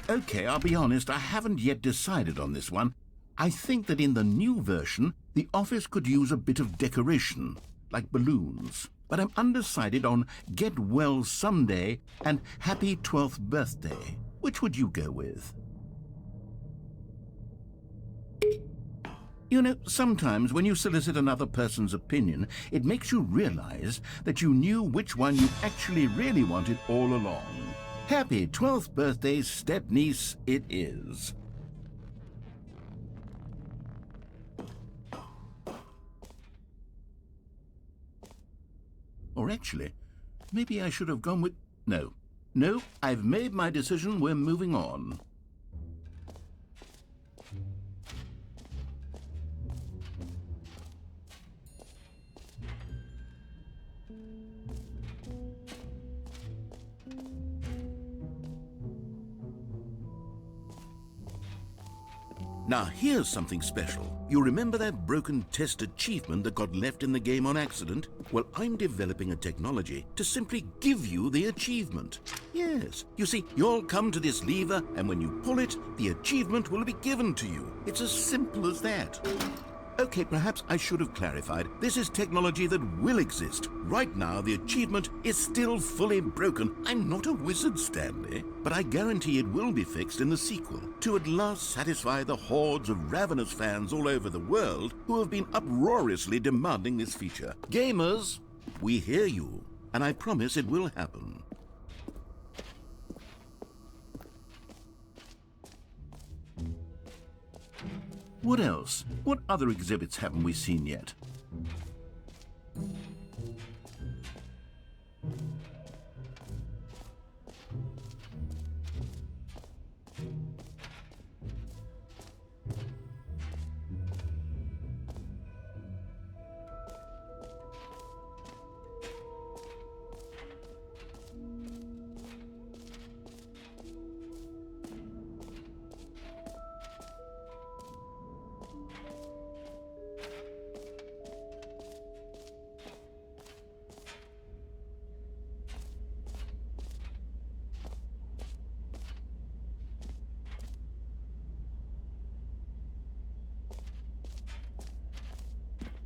Okay, I'll be honest, I haven't yet decided on this one. I think that in the new version, the office could use a bit of decoration, like balloons. But I'm undecided on Get Well Someday and Happy 12th Birthday. Which would you go with? You know, sometimes when you solicit another person's opinion, it makes you realize that you knew which one you actually really wanted all along. Happy 12th birthday, step-niece, it is. Or actually, maybe I should have gone with... No, I've made my decision, we're moving on. Now here's something special. You remember that broken test achievement that got left in the game on accident? Well, I'm developing a technology to simply give you the achievement. Yes, you see, you'll come to this lever, and when you pull it, the achievement will be given to you. It's as simple as that. Okay, perhaps I should have clarified. This is technology that will exist. Right now, the achievement is still fully broken. I'm not a wizard, Stanley, but I guarantee it will be fixed in the sequel to at last satisfy the hordes of ravenous fans all over the world who have been uproariously demanding this feature. Gamers, we hear you, and I promise it will happen. What else? What other exhibits haven't we seen yet?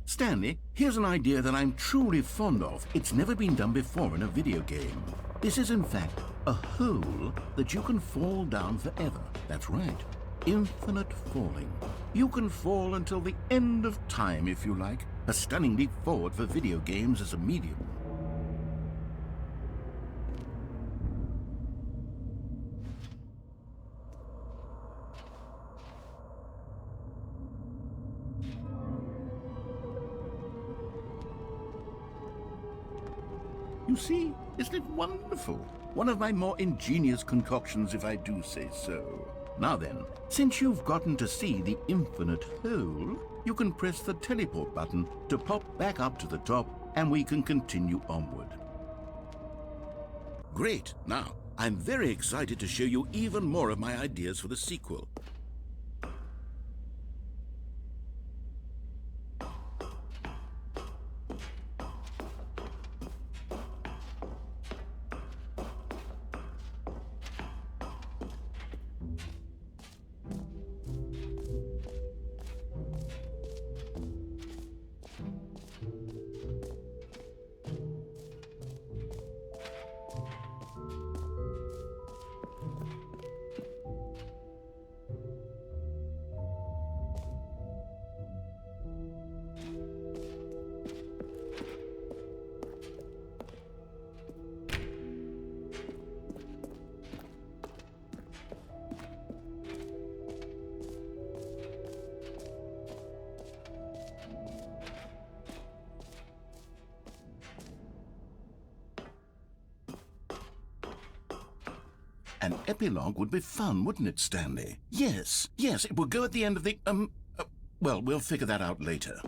Stanley, here's an idea that I'm truly fond of. It's never been done before in a video game. This is, in fact, a hole that you can fall down forever. That's right. Infinite falling. You can fall until the end of time, if you like. A stunning leap forward for video games as a medium. You see, isn't it wonderful? One of my more ingenious concoctions, if I do say so. Now then, since you've gotten to see the infinite hole, you can press the teleport button to pop back up to the top, and we can continue onward. Great! Now, I'm very excited to show you even more of my ideas for the sequel. An epilogue would be fun, wouldn't it, Stanley? Yes, it will go at the end of the, well, we'll figure that out later.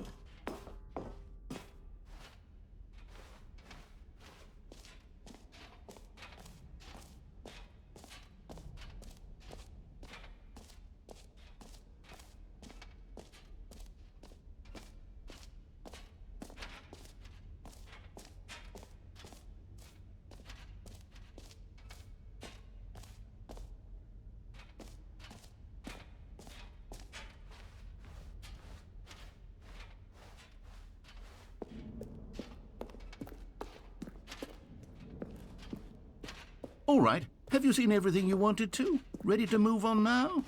All right, have you seen everything you wanted to? Ready to move on now?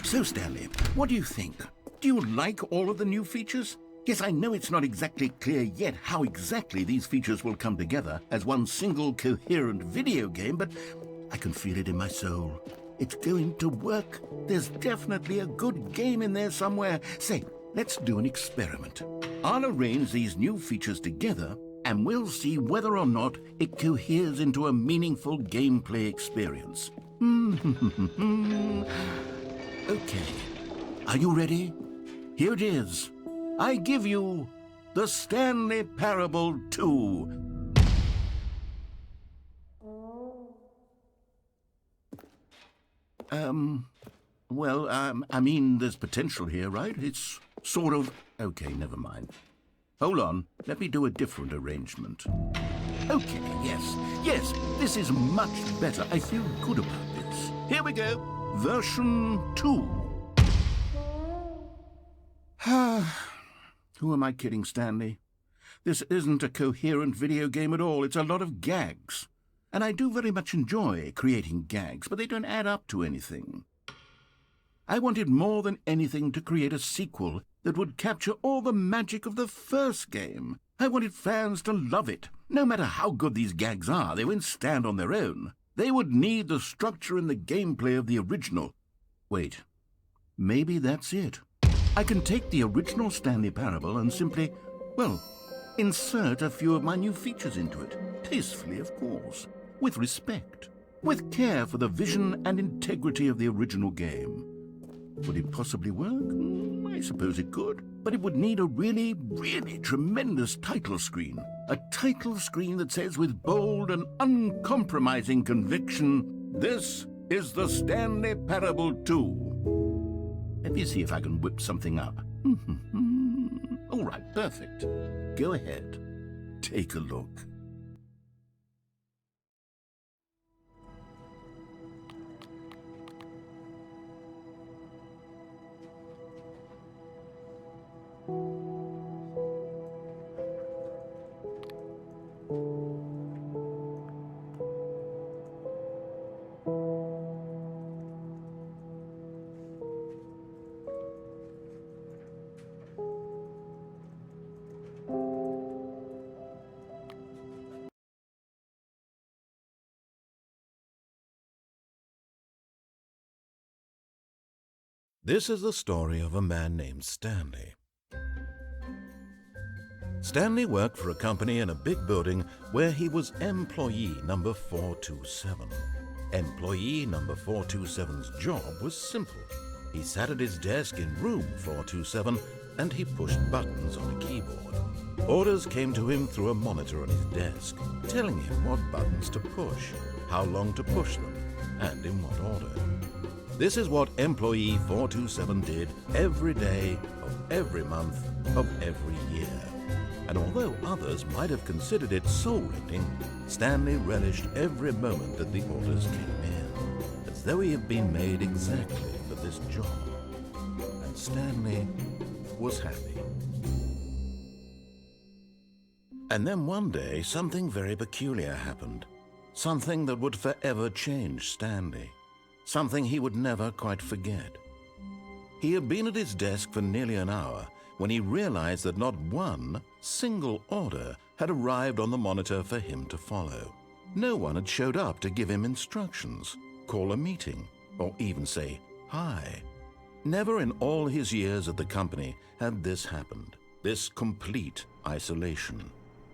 So, Stanley, what do you think? Do you like all of the new features? Yes, I know it's not exactly clear yet how exactly these features will come together as one single coherent video game, but I can feel it in my soul. It's going to work. There's definitely a good game in there somewhere. Say, let's do an experiment. I'll arrange these new features together, and we'll see whether or not it coheres into a meaningful gameplay experience. Okay, are you ready? Here it is. I give you the Stanley Parable 2. I mean, there's potential here, right? It's sort of... Okay, never mind. Hold on, let me do a different arrangement. Okay, yes, this is much better. I feel good about this. Here we go. Version 2. Who am I kidding, Stanley? This isn't a coherent video game at all. It's a lot of gags. And I do very much enjoy creating gags, but they don't add up to anything. I wanted more than anything to create a sequel that would capture all the magic of the first game. I wanted fans to love it. No matter how good these gags are, they won't stand on their own. They would need the structure and the gameplay of the original. Wait, maybe that's it. I can take the original Stanley Parable and simply, well, insert a few of my new features into it. Tastefully, of course. With respect. With care for the vision and integrity of the original game. Would it possibly work? I suppose it could. But it would need a really, really tremendous title screen. A title screen that says with bold and uncompromising conviction, "This is the Stanley Parable 2. Let me see if I can whip something up. All right, perfect. Go ahead. Take a look. This is the story of a man named Stanley. Stanley worked for a company in a big building where he was employee number 427. Employee number 427's job was simple. He sat at his desk in room 427 and he pushed buttons on a keyboard. Orders came to him through a monitor on his desk, telling him what buttons to push, how long to push them, and in what order. This is what employee 427 did every day of every month of every year. And although others might have considered it soul-rending, Stanley relished every moment that the orders came in, as though he had been made exactly for this job. And Stanley was happy. And then one day, something very peculiar happened. Something that would forever change Stanley. Something he would never quite forget. He had been at his desk for nearly an hour when he realized that not one single order had arrived on the monitor for him to follow. No one had showed up to give him instructions, call a meeting, or even say hi. Never in all his years at the company had this happened, this complete isolation.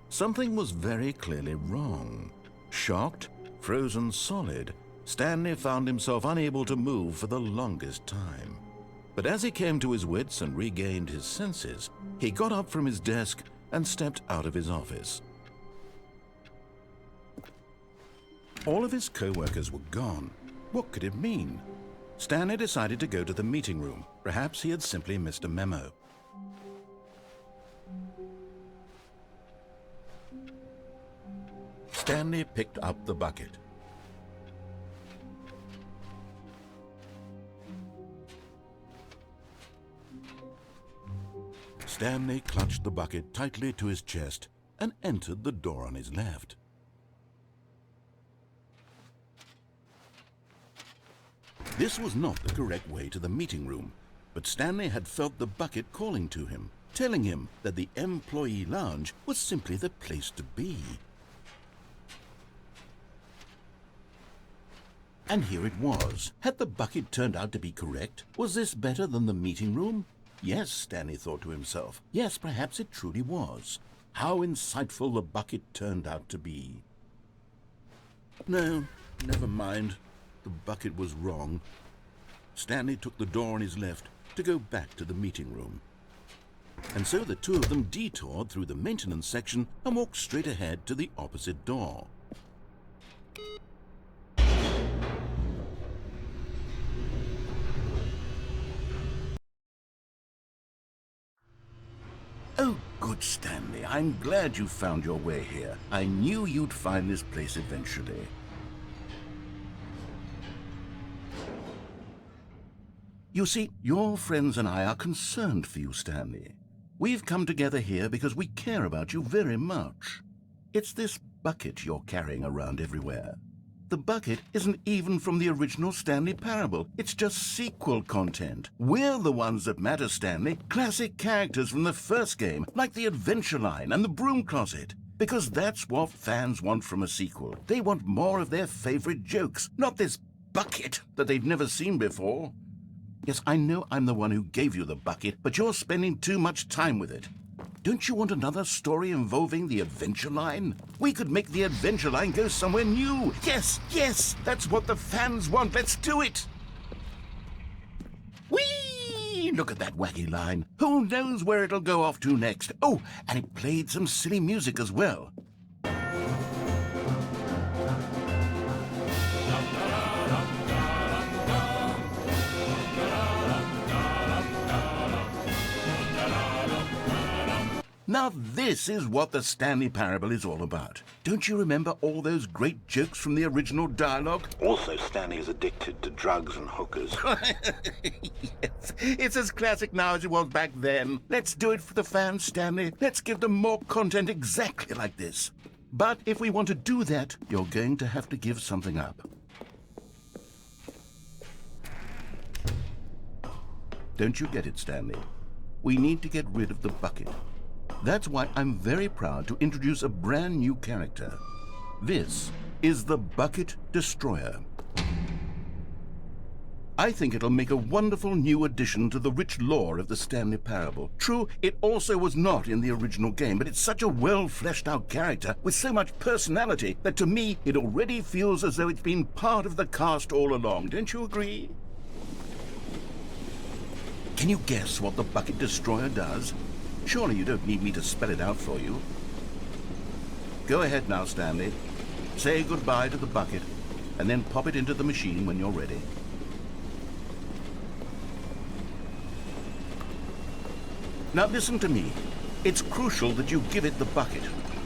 Something was very clearly wrong. Shocked, frozen solid, Stanley found himself unable to move for the longest time. But as he came to his wits and regained his senses, he got up from his desk and stepped out of his office. All of his co-workers were gone. What could it mean? Stanley decided to go to the meeting room. Perhaps he had simply missed a memo. Stanley picked up the bucket. Stanley clutched the bucket tightly to his chest and entered the door on his left. This was not the correct way to the meeting room, but Stanley had felt the bucket calling to him, telling him that the employee lounge was simply the place to be. And here it was. Had the bucket turned out to be correct? Was this better than the meeting room? Yes, Stanley thought to himself. Yes, perhaps it truly was. How insightful the bucket turned out to be. No, never mind. The bucket was wrong. Stanley took the door on his left to go back to the meeting room. And so the two of them detoured through the maintenance section and walked straight ahead to the opposite door. Oh, good Stanley, I'm glad you found your way here. I knew you'd find this place eventually. You see, your friends and I are concerned for you, Stanley. We've come together here because we care about you very much. It's this bucket you're carrying around everywhere. The bucket isn't even from the original Stanley Parable. It's just sequel content. We're the ones that matter, Stanley. Classic characters from the first game, like the Adventure Line and the Broom Closet. Because that's what fans want from a sequel. They want more of their favorite jokes, not this bucket that they've never seen before. Yes, I know I'm the one who gave you the bucket, but you're spending too much time with it. Don't you want another story involving the Adventure Line? We could make the Adventure Line go somewhere new. Yes, yes, that's what the fans want. Let's do it. Whee! Look at that wacky line. Who knows where it'll go off to next? Oh, and it played some silly music as well. Now this is what the Stanley Parable is all about. Don't you remember all those great jokes from the original dialogue? Also, Stanley is addicted to drugs and hookers. Yes, it's as classic now as it was back then. Let's do it for the fans, Stanley. Let's give them more content exactly like this. But if we want to do that, you're going to have to give something up. Don't you get it, Stanley? We need to get rid of the bucket. That's why I'm very proud to introduce a brand new character. This is the Bucket Destroyer. I think it'll make a wonderful new addition to the rich lore of the Stanley Parable. True, it also was not in the original game, but it's such a well-fleshed-out character with so much personality that to me it already feels as though it's been part of the cast all along. Don't you agree? Can you guess what the Bucket Destroyer does? Surely you don't need me to spell it out for you. Go ahead now, Stanley. Say goodbye to the bucket, and then pop it into the machine when you're ready. Now listen to me. It's crucial that you give it the bucket.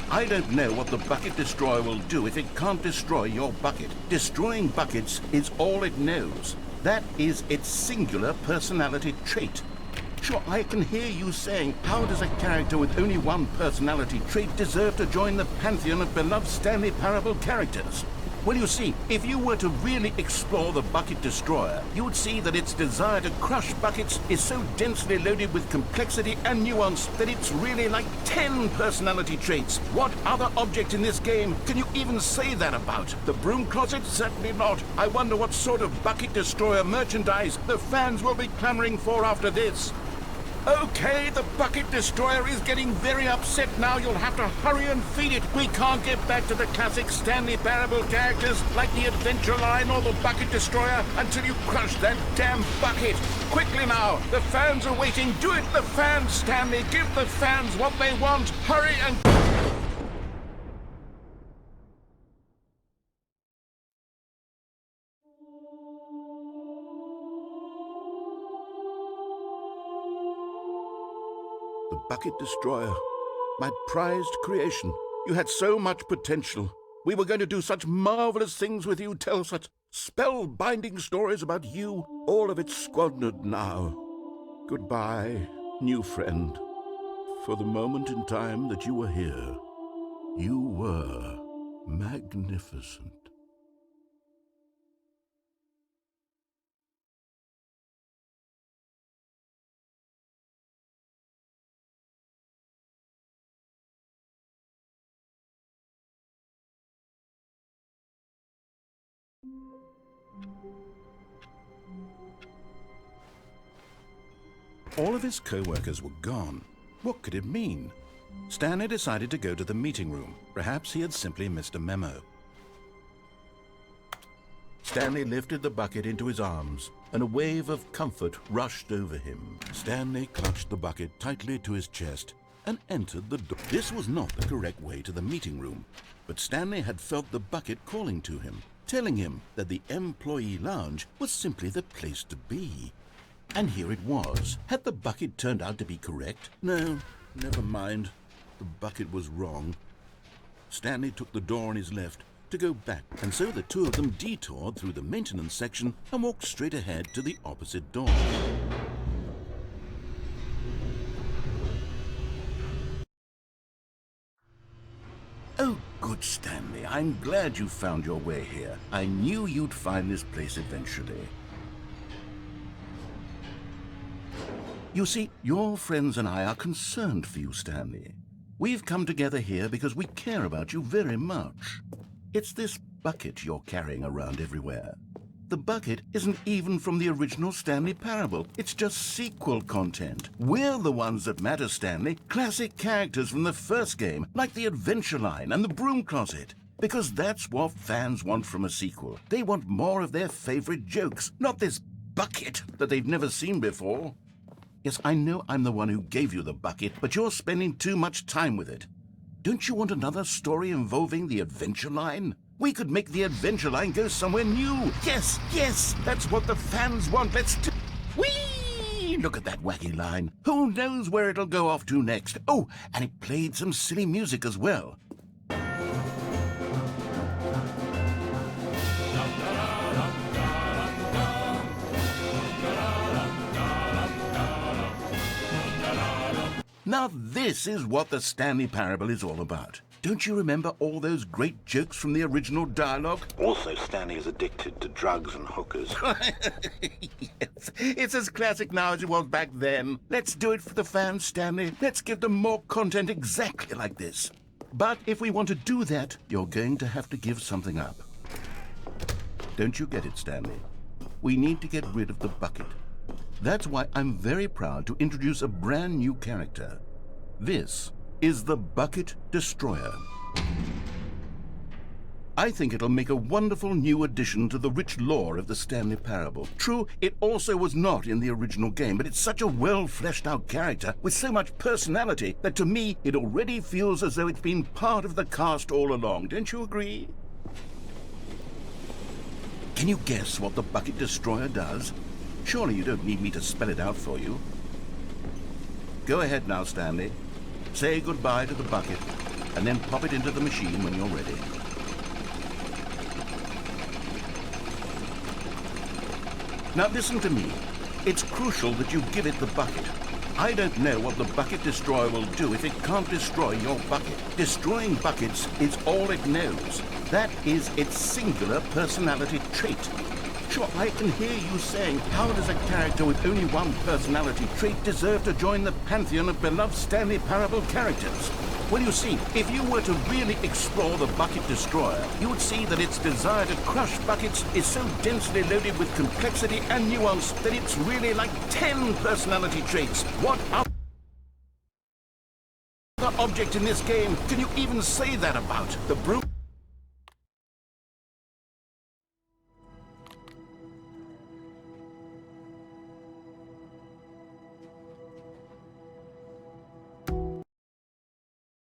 I don't know what the Bucket Destroyer will do if it can't destroy your bucket. Destroying buckets is all it knows. That is its singular personality trait. Sure, I can hear you saying, how does a character with only one personality trait deserve to join the pantheon of beloved Stanley Parable characters? Well, you see, if you were to really explore the Bucket Destroyer, you would see that its desire to crush buckets is so densely loaded with complexity and nuance that it's really like 10 personality traits. What other object in this game can you even say that about? The broom closet? Certainly not. I wonder what sort of Bucket Destroyer merchandise the fans will be clamoring for after this. Okay, the Bucket Destroyer is getting very upset now. You'll have to hurry and feed it. We can't get back to the classic Stanley Parable characters like the Adventure Line or the Bucket Destroyer until you crush that damn bucket. Quickly now, the fans are waiting. Do it, the fans, Stanley. Give the fans what they want. Hurry and... The Bucket Destroyer, my prized creation. You had so much potential. We were going to do such marvelous things with you, tell such spellbinding stories about you. All of it squandered now. Goodbye, new friend. For the moment in time that you were here, you were magnificent. All of his co-workers were gone. What could it mean? Stanley decided to go to the meeting room. Perhaps he had simply missed a memo. Stanley lifted the bucket into his arms, and a wave of comfort rushed over him. Stanley clutched the bucket tightly to his chest and entered the door. This was not the correct way to the meeting room, but Stanley had felt the bucket calling to him, telling him that the employee lounge was simply the place to be. And here it was. Had the bucket turned out to be correct? No, never mind. The bucket was wrong. Stanley took the door on his left to go back, and so the two of them detoured through the maintenance section and walked straight ahead to the opposite door. Oh, good, Stanley. I'm glad you found your way here. I knew you'd find this place eventually. You see, your friends and I are concerned for you, Stanley. We've come together here because we care about you very much. It's this bucket you're carrying around everywhere. The bucket isn't even from the original Stanley Parable. It's just sequel content. We're the ones that matter, Stanley. Classic characters from the first game, like the Adventure Line and the Broom Closet. Because that's what fans want from a sequel. They want more of their favorite jokes, not this bucket that they've never seen before. Yes, I know I'm the one who gave you the bucket, but you're spending too much time with it. Don't you want another story involving the Adventure Line? We could make the Adventure Line go somewhere new. Yes, yes, that's what the fans want. Let's do... Whee! Look at that wacky line. Who knows where it'll go off to next? Oh, and it played some silly music as well. Now this is what the Stanley Parable is all about. Don't you remember all those great jokes from the original dialogue? Also, Stanley is addicted to drugs and hookers. Yes, it's as classic now as it was back then. Let's do it for the fans, Stanley. Let's give them more content exactly like this. But if we want to do that, you're going to have to give something up. Don't you get it, Stanley? we need to get rid of the bucket. That's why I'm very proud to introduce a brand new character. This is the Bucket Destroyer. I think it'll make a wonderful new addition to the rich lore of the Stanley Parable. True, it also was not in the original game, but it's such a well-fleshed-out character with so much personality that to me, it already feels as though it's been part of the cast all along. Don't you agree? Can you guess what the Bucket Destroyer does? Surely you don't need me to spell it out for you. Go ahead now, Stanley. Say goodbye to the bucket, and then pop it into the machine when you're ready. Now listen to me. It's crucial that you give it the bucket. I don't know what the Bucket Destroyer will do if it can't destroy your bucket. Destroying buckets is all it knows. That is its singular personality trait. Sure, I can hear you saying, how does a character with only one personality trait deserve to join the pantheon of beloved Stanley Parable characters? Well, you see, if you were to really explore the Bucket Destroyer, you would see that its desire to crush buckets is so densely loaded with complexity and nuance that it's really like 10 personality traits. What other object in this game can you even say that about? The broom?